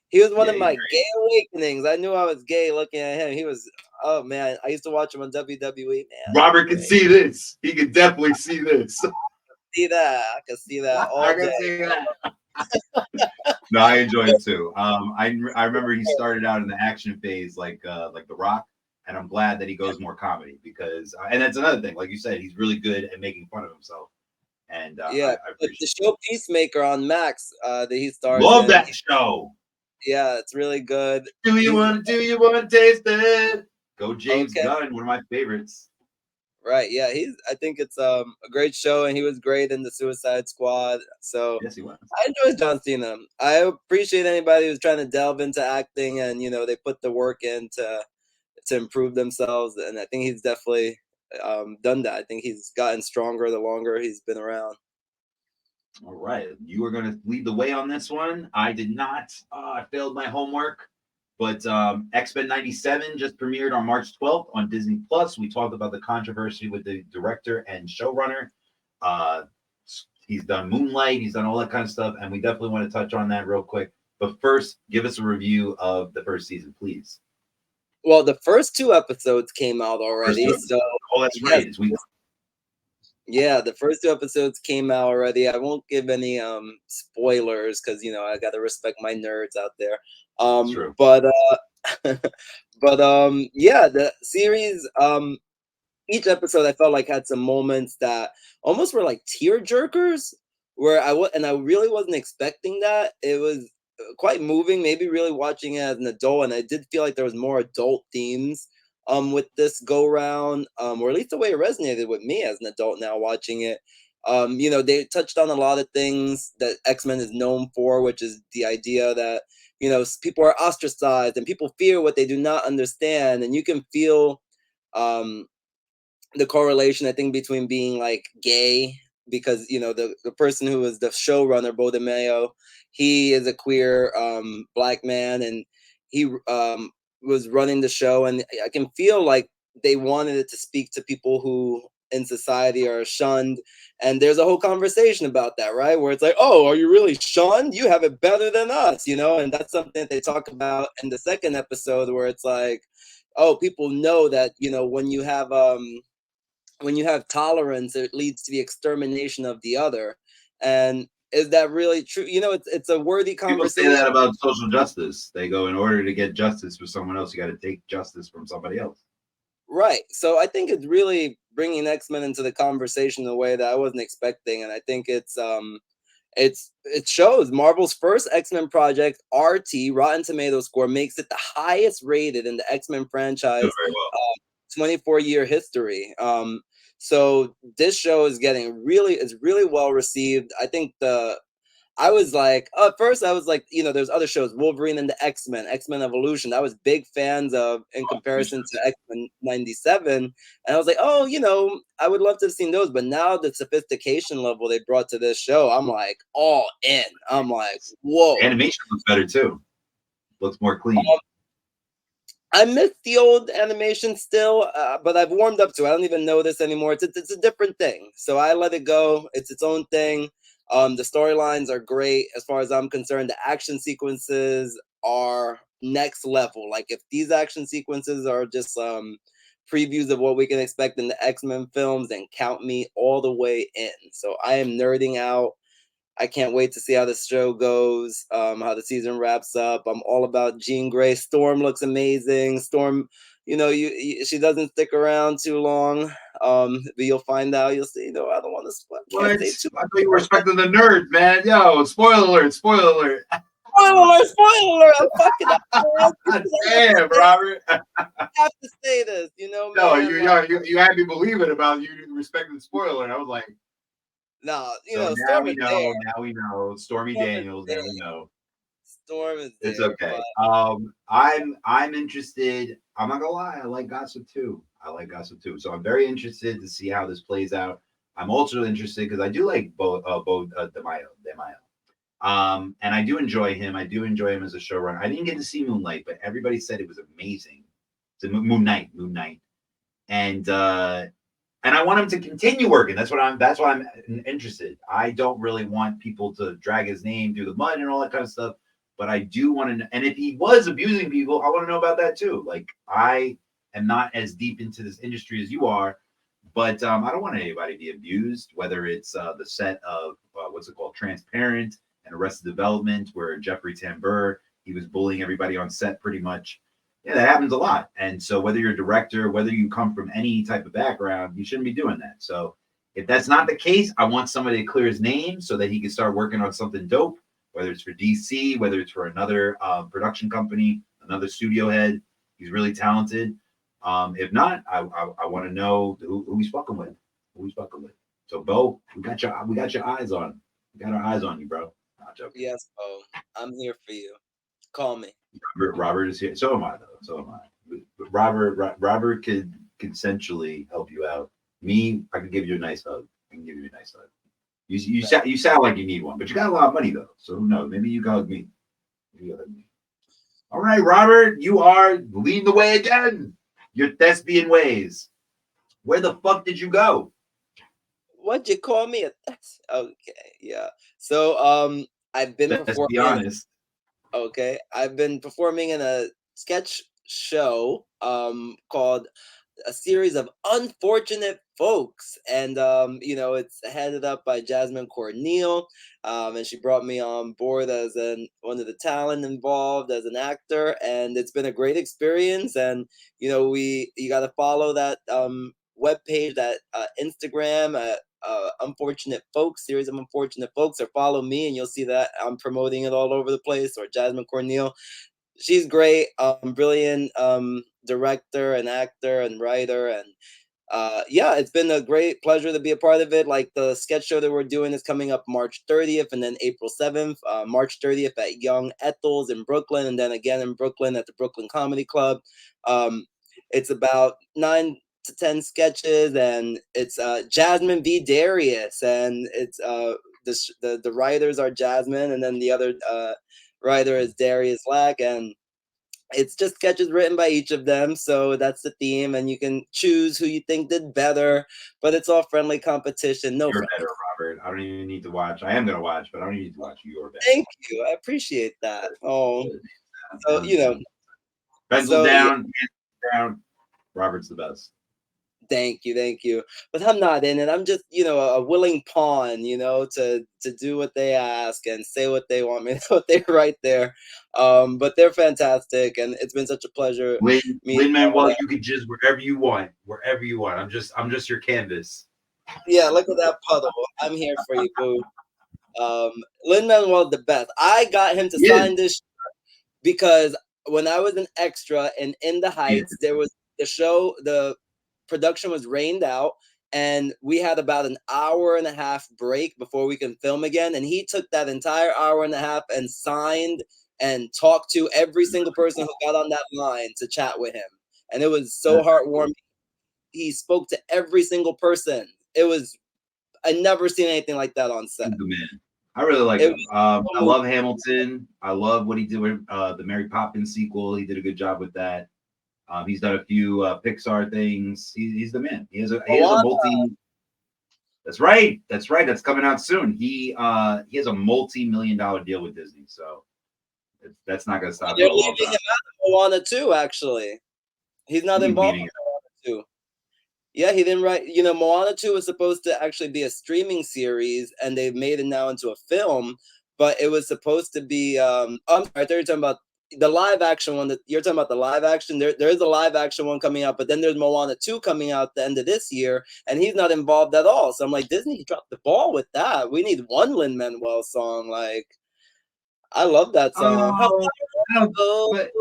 He was one of my gay awakenings. I knew I was gay looking at him. He was, oh man, I used to watch him on WWE. Man, Robert can see this. He could definitely see this. See that? I can see that all day. See that. No, I enjoy it too. I remember he started out in the action phase like The Rock, and I'm glad that he goes more comedy because, and that's another thing. Like you said, he's really good at making fun of himself. And yeah, I the show Peacemaker on Max that he started. Love that show. Yeah, it's really good. Do you want to taste it? Go James Gunn, one of my favorites. Right, yeah, I think it's a great show, and he was great in the Suicide Squad. So yes, he was. I enjoy John Cena. I appreciate anybody who's trying to delve into acting, and they put the work in to improve themselves. And I think he's definitely done that. I think he's gotten stronger the longer he's been around. All right, you were going to lead the way on this one. I did not. I failed my homework. But X-Men 97 just premiered on March 12th on Disney Plus. We talked about the controversy with the director and showrunner. He's done Moonlight. He's done all that kind of stuff. And we definitely want to touch on that real quick. But first, give us a review of the first season, please. Well, the first 2 episodes came out already. So, that's right. Yeah, the first 2 episodes came out already. I won't give any spoilers because I gotta respect my nerds out there. True. But yeah, the series each episode I felt like had some moments that almost were like tear jerkers where I really wasn't expecting that. It was quite moving, maybe really watching it as an adult, and I did feel like there was more adult themes with this go round, or at least the way it resonated with me as an adult now watching it. They touched on a lot of things that X-Men is known for, which is the idea that people are ostracized and people fear what they do not understand, and you can feel the correlation, I think, between being like gay, because the person who is the showrunner, Bo DeMeo, he is a queer black man, and he was running the show, and I can feel like they wanted it to speak to people who in society are shunned, and there's a whole conversation about that, right, where it's like, oh, are you really shunned? You have it better than us, and that's something that they talk about in the second episode, where it's like, oh, people know that when you have tolerance, it leads to the extermination of the other. And is that really true? It's a worthy conversation. People say that about social justice. They go, in order to get justice for someone else, you got to take justice from somebody else. Right. So I think it's really bringing X-Men into the conversation in a way that I wasn't expecting, and I think it shows Marvel's first X-Men project, RT, Rotten Tomatoes score, makes it the highest rated in the X-Men franchise, Doing very well. 24-year history. So this show is really well received. I think I was like, at first I was like, there's other shows, Wolverine and the X-Men Evolution. I was big fans of in comparison to X-Men 97. And I was like, I would love to have seen those. But now the sophistication level they brought to this show, I'm like all in. I'm like, whoa. Animation looks better too. Looks more clean. I miss the old animation still, but I've warmed up to it. I don't even know this anymore. It's a different thing. So I let it go. It's its own thing. The storylines are great as far as I'm concerned. The action sequences are next level. Like if these action sequences are just previews of what we can expect in the X-Men films, then count me all the way in. So I am nerding out. I can't wait to see how the show goes, how the season wraps up. I'm all about Jean Grey. Storm looks amazing. Storm, she doesn't stick around too long, but you'll find out. You'll see. I don't want to spoil. What? I thought you were respecting the nerd, man. Yo, spoiler alert! Spoiler alert! Spoiler alert! I'm fucking up. Damn, Robert. I have to say this, man. No, you had me believing about you respecting the spoiler. I was like. No, so now we know. There. Now we know. Stormy Storm Daniels. Now we know. Storm is there. It's okay. But... I'm interested. I'm not gonna lie. I like Gossip too. So I'm very interested to see how this plays out. I'm also interested because I do like Bo DeMaio. And I do enjoy him. I do enjoy him as a showrunner. I didn't get to see Moonlight, but everybody said it was amazing. It's Moon Knight. And I want him to continue working. That's why I'm interested. I don't really want people to drag his name through the mud and all that kind of stuff. But I do want to know. And if he was abusing people, I want to know about that too. Like I am not as deep into this industry as you are, but I don't want anybody to be abused, whether it's the set of what's it called, Transparent and Arrested Development, where Jeffrey Tambor, he was bullying everybody on set pretty much. Yeah, that happens a lot. And so whether you're a director, whether you come from any type of background, you shouldn't be doing that. So if that's not the case, I want somebody to clear his name so that he can start working on something dope, whether it's for DC, whether it's for another production company, another studio head. He's really talented. If not, I want to know who he's fucking with. So Bo, we got your eyes on. We got our eyes on you, bro. Yes, Bo. I'm here for you. Call me. Robert is here. So am I, though. But Robert could consensually help you out. Me, I can give you a nice hug. You sound like you need one, but you got a lot of money though. So who knows? Maybe you can hug me. All right, Robert, you are leading the way again. Your thespian ways. Where the fuck did you go? What'd you call me? Okay, yeah. So I've been performing. Let's be honest. Okay, I've been performing in a sketch show called A Series of Unfortunate Folks, and it's headed up by Jasmine Corneal, and she brought me on board as one of the talent involved as an actor, and it's been a great experience. And you got to follow that webpage, that Instagram. Unfortunate Folks, Series of Unfortunate Folks, or follow me and you'll see that I'm promoting it all over the place. Or Jasmine Corneal, she's great, brilliant director and actor and writer, and it's been a great pleasure to be a part of it. Like the sketch show that we're doing is coming up March 30th and then April 7th. March 30th at Young Ethel's in Brooklyn, and then again in Brooklyn at the Brooklyn Comedy Club. It's about 9 to 10 sketches, and it's Jasmine v. Darius, and it's the writers are Jasmine, and then the other writer is Darius Lack, and it's just sketches written by each of them. So that's the theme, and you can choose who you think did better, but it's all friendly competition. You're better, Robert. I don't even need to watch. I am going to watch, but I don't need to watch. You're better. Thank you. I appreciate that. Oh, so pencil down, down. Robert's the best. Thank you. But I'm not in it. I'm just, a willing pawn, to do what they ask and say what they want me, what they right there. But they're fantastic, and it's been such a pleasure meeting Lin all of Manuel, them. you could just wherever you want, wherever you want. I'm just your canvas. Yeah, look at that puddle. I'm here for you, boo. Lin Manuel the best. I got him to He is. sign this because when I was an extra and In the He Heights, is. there was the production was rained out, and we had about an hour and a half break before we can film again. And he took that entire hour and a half and signed and talked to every single person who got on that line to chat with him. And it was so That's heartwarming. He spoke to every single person. I never seen anything like that on set. He's the man. I really like It him. was I so love Hamilton. I love what he did with the Mary Poppins sequel. He did a good job with that. He's done a few Pixar things. He's the man. He has a Moana. multi. That's right. That's right. That's coming out soon. He has a multi-million-dollar deal with Disney, so that's not going to stop They're for a long leaving him time. out of Moana too, actually. He's not What are you involved leaving? in Moana 2. Yeah, he didn't write. Moana 2 was supposed to actually be a streaming series, and they've made it now into a film. But it was supposed to be. I'm sorry, I thought you were talking about the live action one. That you're talking about the live action. There's a live action one coming out, but then there's Moana 2 coming out at the end of this year, and he's not involved at all. So I'm like, Disney dropped the ball with that. We need one Lin Manuel song. Like, I love that song. Oh, I don't. But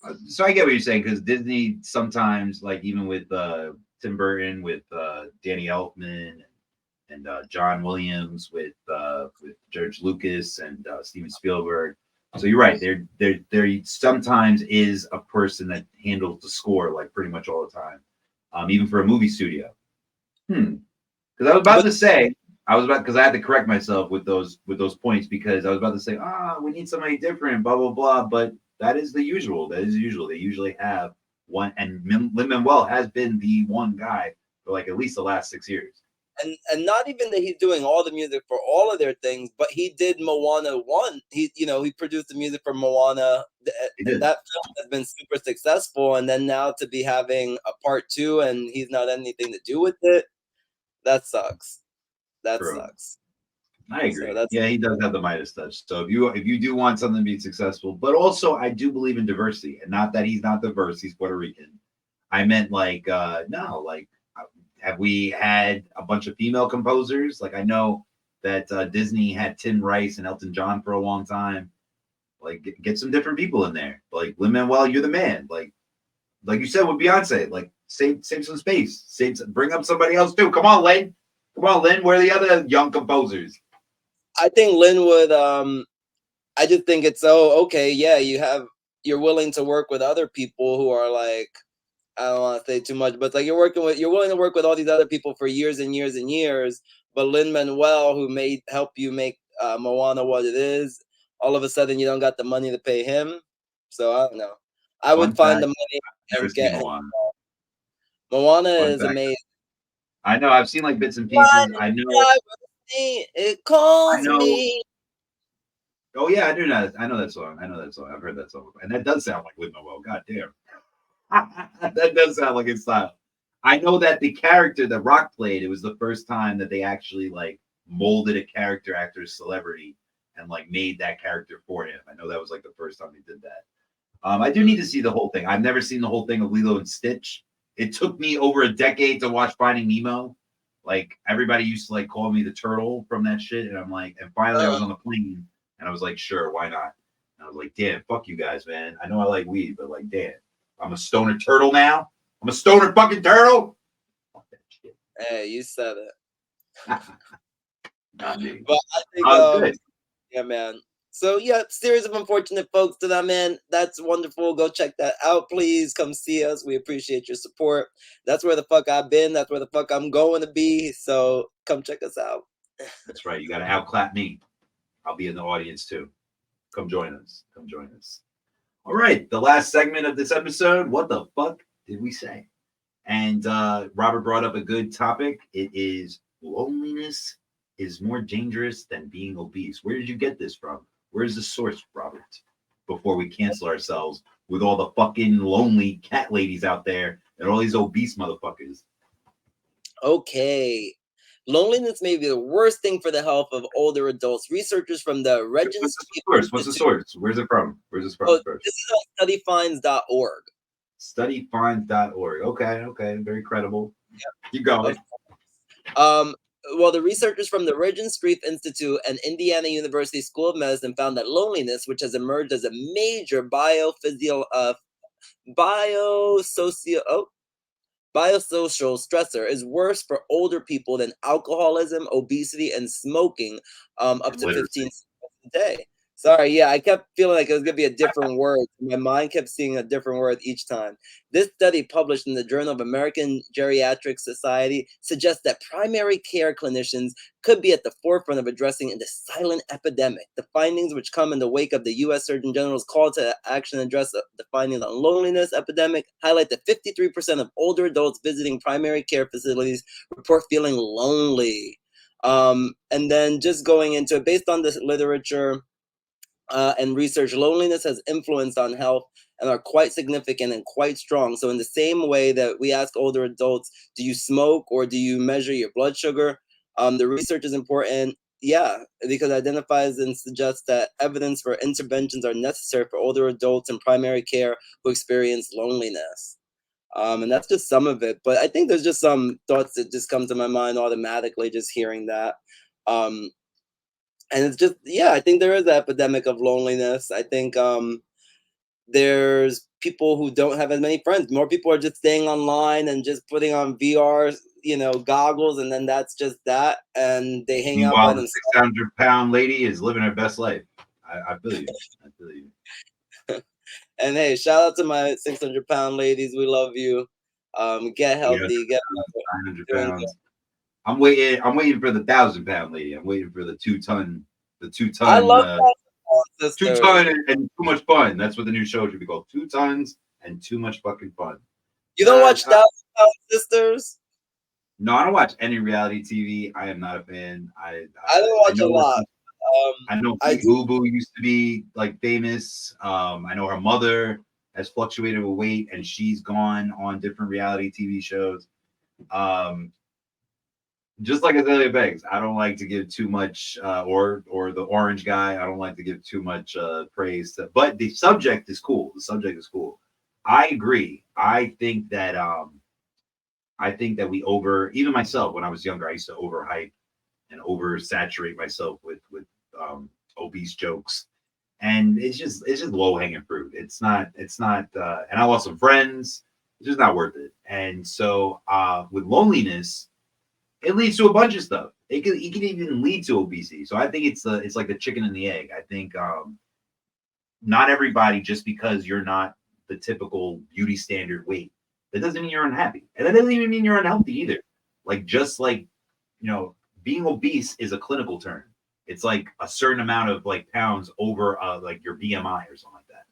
Oh, so I get what you're saying because Disney sometimes, like even with Tim Burton, with Danny Elfman, and John Williams, with George Lucas and Steven Spielberg. So you're right. There sometimes is a person that handles the score like pretty much all the time, even for a movie studio. Because I was about but to say, because I had to correct myself with those points because I was about to say, we need somebody different, blah blah blah. But that is the usual. That is usual. They usually have one, and Lin Manuel has been the one guy for like at least the last 6 years. and not even that he's doing all the music for all of their things, but he did Moana 1. He produced the music for Moana, He and did. that film has been super successful. And then now to be having a part 2 and he's not anything to do with it, that sucks. That True. sucks. I So agree. that's Yeah, he does have the Midas touch. So if you do want something to be successful, but also I do believe in diversity, and not that he's not diverse. He's Puerto Rican. I meant like no, like have we had a bunch of female composers? Like I know that Disney had Tim Rice and Elton John for a long time. Like get some different people in there. Like Lin Manuel, you're the man. Like you said with Beyonce, like save some space. Bring up somebody else too. Come on, Lin. Come on, Lin. Where are the other young composers? I think Lin would. I just think it's okay. Yeah, you're willing to work with other people who are like, I don't want to say too much, but it's like you're willing to work with all these other people for years and years and years. But Lin Manuel, who help you make Moana what it is, all of a sudden you don't got the money to pay him. So I don't know. I would Fun find fact: the money never and seen get him. Moana. Moana Fun is fact: amazing. I know I've seen like bits and Fly pieces. in I the know. sky with me, it I calls know. me. Oh yeah, I do know. I know that song. I know that song. I've heard that song, and that does sound like Lin Manuel. God damn, that does sound like his style. I know that the character that Rock played, it was the first time that they actually like molded a character actor's celebrity and like made that character for him. I know that was like the first time they did that. I do need to see the whole thing. I've never seen the whole thing of Lilo and Stitch. It took me over a decade to watch Finding Nemo. Like everybody used to like call me the turtle from that shit, and I'm like, and finally I was on the plane, and I was like, sure, why not? And I was like, damn, fuck you guys, man. I know I like weed, but like, damn, I'm a stoner turtle now. I'm a stoner fucking turtle. Fuck that shit. Hey, you said it. Not me. But I think Good. yeah, man. So yeah, series of unfortunate folks to that man. That's wonderful. Go check that out, please. Come see us. We appreciate your support. That's where the fuck I've been. That's where the fuck I'm going to be. So come check us out. That's right. You got to outclap me. I'll be in the audience too. Come join us. Come join us. All right. The last segment of this episode. What the fuck did we say? And Robert brought up a good topic. It is loneliness is more dangerous than being obese. Where did you get this from? Where's the source, Robert? Before we cancel ourselves with all the fucking lonely cat ladies out there and all these obese motherfuckers. Okay. Loneliness may be the worst thing for the health of older adults. Researchers from the What's the Regents source? What's the Institute. source? Where's it from? Where's this Oh, from first? this is on studyfinds.org. Studyfinds.org. Okay, very credible. Keep going. Of Um, well, the researchers from the Regent Street Institute and Indiana University School of Medicine found that loneliness, which has emerged as a major biosocial biosocial stressor, is worse for older people than alcoholism, obesity, and smoking, up And to literacy. 15 cigarettes a day. Sorry, yeah, I kept feeling like it was gonna be a different word. My mind kept seeing a different word each time. This study, published in the Journal of American Geriatric Society, suggests that primary care clinicians could be at the forefront of addressing the silent epidemic. The findings, which come in the wake of the U.S. Surgeon General's call to action and address the findings on loneliness epidemic, highlight that 53% of older adults visiting primary care facilities report feeling lonely. And then just going into it, based on this literature and research, loneliness has influence on health and are quite significant and quite strong. So in the same way that we ask older adults, do you smoke or do you measure your blood sugar? The research is important, yeah, because it identifies and suggests that evidence for interventions are necessary for older adults in primary care who experience loneliness. And that's just some of it. But I think there's just some thoughts that just come to my mind automatically just hearing that. Um, and it's just, yeah, I think there is an epidemic of loneliness. I think there's people who don't have as many friends. More people are just staying online and just putting on VR, goggles, and then that's just that, and they hang out by Meanwhile, the themselves. 600-pound lady is living her best life. I feel you. I feel you. And hey, shout out to my 600-pound ladies. We love you. Get 800 healthy, get pounds, 900 doing good. pounds. I'm waiting. I'm waiting for the 1,000-pound lady. I'm waiting for the 2 ton, the two I ton, love uh, that, two sisters. ton and too much fun. That's what the new show should be called. 2 tons and too much fucking fun. You don't watch Uh, 1,000 Pound Sisters? no, I don't watch any reality TV. I am not a fan. I don't I watch a know lot. I know I Pete do. Boo Boo used to be like famous. I know her mother has fluctuated with weight and she's gone on different reality TV shows. Um, just like Azalea Banks, I don't like to give too much, or the orange guy. I don't like to give too much praise. But the subject is cool. The subject is cool. I agree. I think that we over even myself when I was younger, I used to overhype and oversaturate myself with obese jokes, and it's just low hanging fruit. It's not, and I lost some friends. It's just not worth it. And so with loneliness, it leads to a bunch of stuff. It can even lead to obesity. So I think it's like the chicken and the egg. I think not everybody, just because you're not the typical beauty standard weight, that doesn't mean you're unhappy, and that doesn't even mean you're unhealthy either. Just like being obese is a clinical term. It's like a certain amount of like pounds over like your BMI or something like that.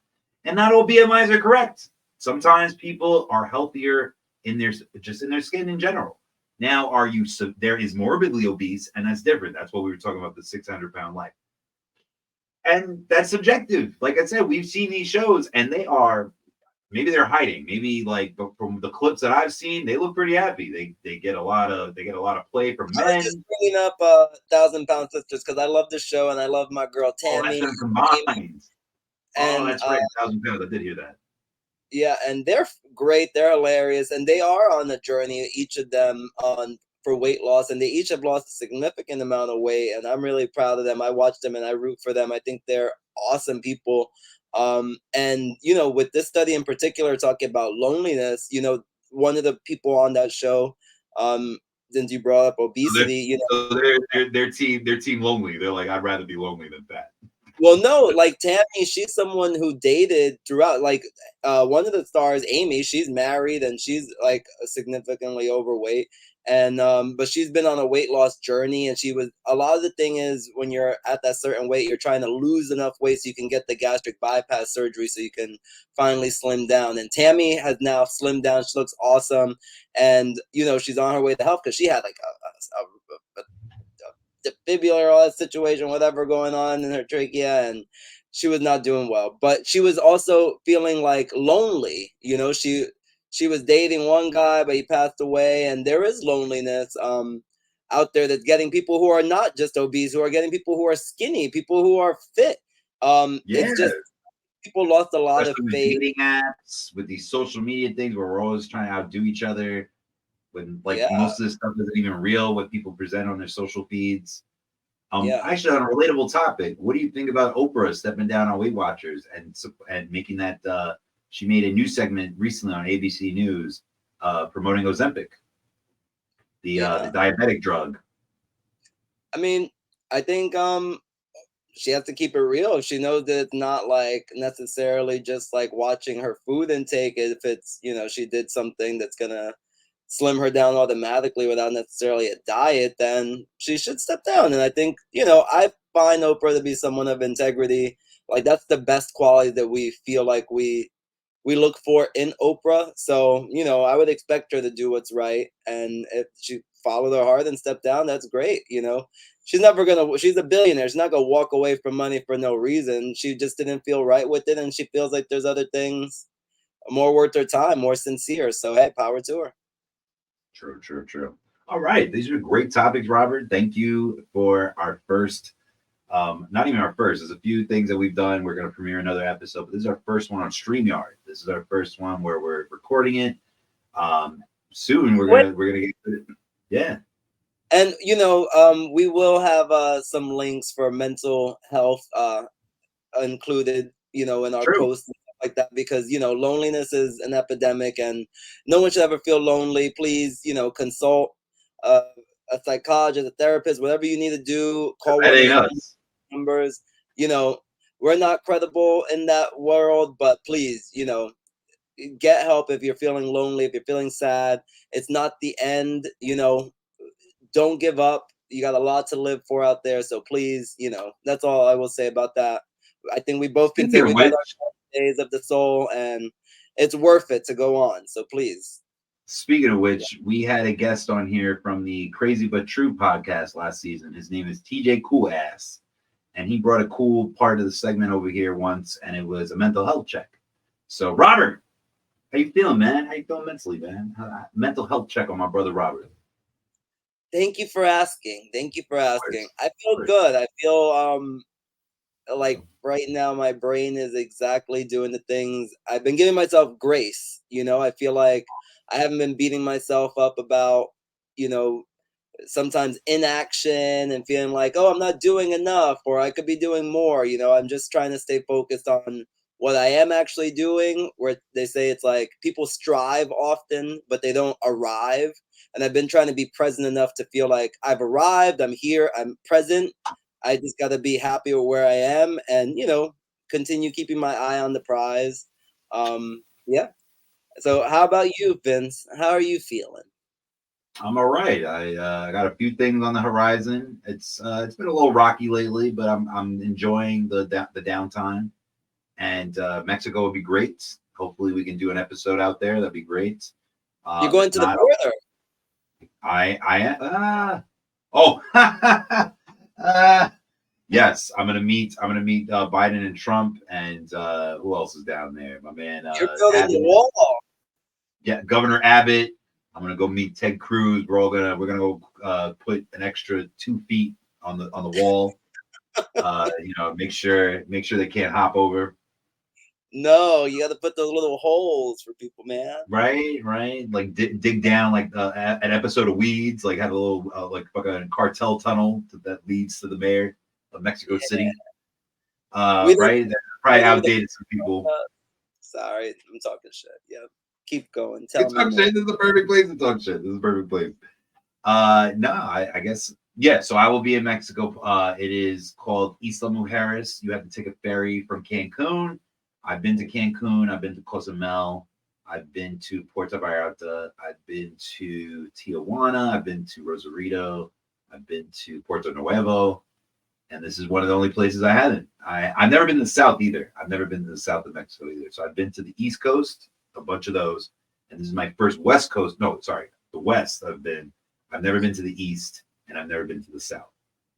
And not all BMIs are correct. Sometimes people are healthier in their just in their skin in general. Now, are you so there is morbidly obese, and that's different. That's what we were talking about, the 600-pound life. And that's subjective. Like I said, we've seen these shows and maybe they're hiding. Maybe like from the clips that I've seen, they look pretty happy. They get a lot of play from I was just men. bringing up 1,000 Pound Sisters because I love the show and I love my girl Oh, that's Tammy, them Amy, combined. Oh, and that's right. 1,000 pounds. I did hear that. yeah, and they're great. They're hilarious, and they are on a journey. Each of them on for weight loss, and they each have lost a significant amount of weight. And I'm really proud of them. I watch them and I root for them. I think they're awesome people. And with this study in particular, talking about loneliness, one of the people on that show, since you brought up So they're obesity, their team lonely. They're like, I'd rather be lonely than fat. well, no, like Tammy, she's someone who dated throughout. Like, one of the stars, Amy, she's married and she's like significantly overweight, and but she's been on a weight loss journey. And she was a lot of the thing is when you're at that certain weight, you're trying to lose enough weight so you can get the gastric bypass surgery so you can finally slim down. And Tammy has now slimmed down. She looks awesome, and she's on her way to health because she had like a defibrillator, all that situation, whatever going on in her trachea, and she was not doing well. But she was also feeling like lonely. She she was dating one guy, but he passed away, and there is loneliness out there that's getting people who are not just obese, who are getting people who are skinny, people who are fit. Yeah, It's just people lost a lot of especially with faith. dating apps, with these social media things where we're always trying to outdo each other. When like Yeah, most of this stuff isn't even real, what people present on their social feeds. yeah. Actually, on a relatable topic, what do you think about Oprah stepping down on Weight Watchers and making that? She made a new segment recently on ABC News, promoting Ozempic, the Yeah. diabetic drug. I mean, I think she has to keep it real. She knows that it's not like necessarily just like watching her food intake. If it's, she did something that's gonna slim her down automatically without necessarily a diet, then she should step down. And I think, I find Oprah to be someone of integrity. Like that's the best quality that we feel like we look for in Oprah. So, I would expect her to do what's right. And if she followed her heart and stepped down, that's great. She's a billionaire. She's not gonna walk away from money for no reason. She just didn't feel right with it. And she feels like there's other things more worth her time, more sincere. So, hey, power to her. True, true, true. All right, these are great topics, Robert. Thank you for our first. Not even our first. There's a few things that we've done. We're going to premiere another episode, but this is our first one on StreamYard. This is our first one where we're recording it. Soon we're gonna get to it. Yeah. And we will have some links for mental health included, in our True. posts and stuff like that, because loneliness is an epidemic, and no one should ever feel lonely. Please, consult uh, a psychologist, a therapist, whatever you need to do. Call That one of ain't the us. numbers. You know, we're not credible in that world, but please, get help if you're feeling lonely, if you're feeling sad. It's not the end. Don't give up. You got a lot to live for out there. So please, that's all I will say about that. I think we both can say Speaking of we've had which, our days of the soul, and it's worth it to go on. So please. we had a guest on here from the Crazy But True podcast last season. His name is TJ Cool Ass, and he brought a cool part of the segment over here once, and it was a mental health check. So, Robert, how you feeling, man? How you feeling mentally, man? Mental health check on my brother Robert. Thank you for asking. Thank you for Of asking. course, I of feel course. good. I feel like right now my brain is exactly doing the things. I've been giving myself grace. I feel like I haven't been beating myself up about, you know, sometimes inaction and feeling like, oh, I'm not doing enough or I could be doing more. I'm just trying to stay focused on what I am actually doing, where they say it's like people strive often, but they don't arrive. And I've been trying to be present enough to feel like I've arrived, I'm here, I'm present. I just got to be happy with where I am and, continue keeping my eye on the prize. Yeah. So, how about you, Vince? How are you feeling? I'm all right. I got a few things on the horizon. It's been a little rocky lately, but I'm enjoying the downtime. And Mexico would be great. Hopefully, we can do an episode out there. That'd be great. You're going If to the not, border. oh yes, I'm gonna meet Biden and Trump and who else is down there? My man You're building the Abbott. wall. Yeah, Governor Abbott. I'm gonna go meet Ted Cruz. We're gonna go put an extra 2 feet on the wall. Make sure they can't hop over. No, you got to put those little holes for people, man. Right, right. Like dig down like an episode of Weeds. Like have a little like fucking cartel tunnel that leads to the mayor of Mexico Yeah. City. We didn't Right. That probably know that. outdated some people. Sorry, I'm talking shit. Yeah, keep going. You Tell me talk more. shit. This is the perfect place to talk shit. This is the perfect place. No, I guess yeah. So I will be in Mexico. It is called Isla Mujeres. You have to take a ferry from Cancun. I've been to Cancun. I've been to Cozumel. I've been to Puerto Vallarta. I've been to Tijuana. I've been to Rosarito. I've been to Puerto Nuevo. And this is one of the only places I haven't. I've never been to the south either. I've never been to the south of Mexico either. So I've been to the East Coast, a bunch of those, and this is my first West Coast. No, sorry, the West. I've never been to the East, and I've never been to the South.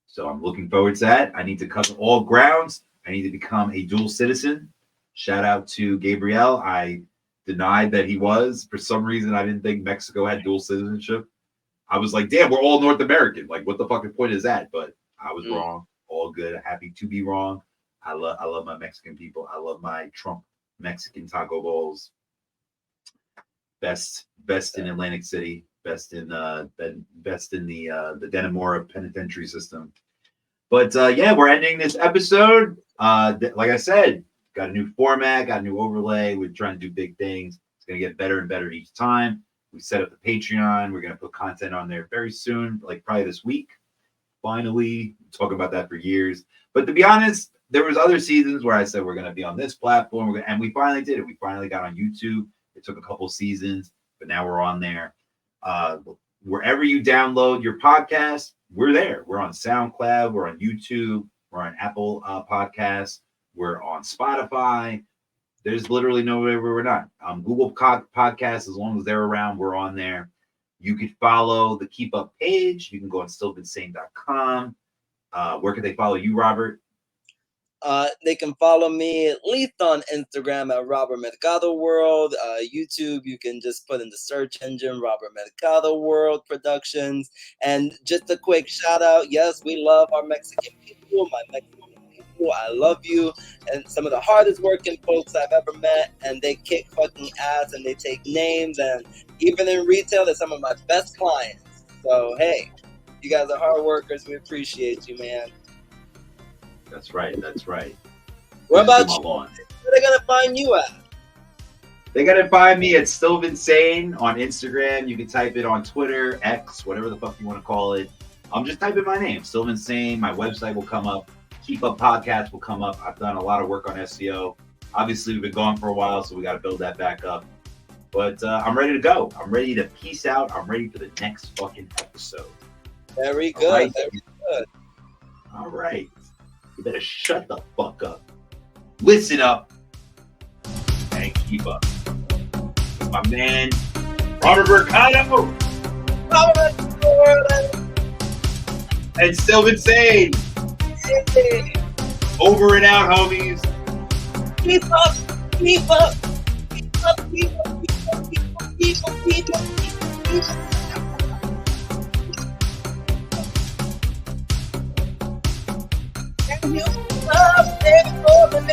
So I'm looking forward to that. I need to cover all grounds. I need to become a dual citizen. Shout out to Gabrielle. I denied that he was. For some reason, I didn't think Mexico had dual citizenship. I was like, damn, we're all North American. Like, what the fucking point is that? But I was wrong. All good. Happy to be wrong. I love my Mexican people. I love my Trump Mexican taco bowls. Best in Atlantic City. Best in the Dannemora penitentiary system. But yeah, we're ending this episode. Like I said, got a new format, got a new overlay. We're trying to do big things. It's gonna get better and better each time. We set up the Patreon. We're gonna put content on there very soon, like probably this week. Finally, talking about that for years. But to be honest, there was other seasons where I said we're gonna be on this platform, and we finally did it. We finally got on YouTube. It took a couple seasons, but now we're on there. Wherever you download your podcast, we're there. We're on SoundCloud. We're on YouTube. We're on Apple Podcasts. We're on Spotify. There's literally nowhere where we're not. Google Podcasts, as long as they're around, we're on there. You could follow the Keep Up page. You can go on stillbeensane.com. Where can they follow you, Robert? They can follow me at least on Instagram at Robert Mercado World. YouTube, you can just put in the search engine Robert Mercado World Productions. And just a quick shout out. Yes, we love our Mexican people. My Mexican people, I love you. And some of the hardest working folks I've ever met. And they kick fucking ass and they take names. And even in retail, they're some of my best clients. So, hey, you guys are hard workers. We appreciate you, man. That's right. That's right. What about you? Where are they gonna find you at? They gotta find me at Still Insane on Instagram. You can type it on Twitter, X, whatever the fuck you want to call it. Just type in my name, Still Insane. My website will come up. Keep Up Podcast will come up. I've done a lot of work on SEO. Obviously, we've been gone for a while, so we got to build that back up. But I'm ready to go. I'm ready to peace out. I'm ready for the next fucking episode. Very good. Right? Very good. All right. You better shut the fuck up. Listen up. And keep up. My man, Robert Mercado. And Still Insane. Over and out, homies. Keep up. Keep up. Keep up. Keep up. Keep up. Keep up. Keep up. Keep up. You love me more than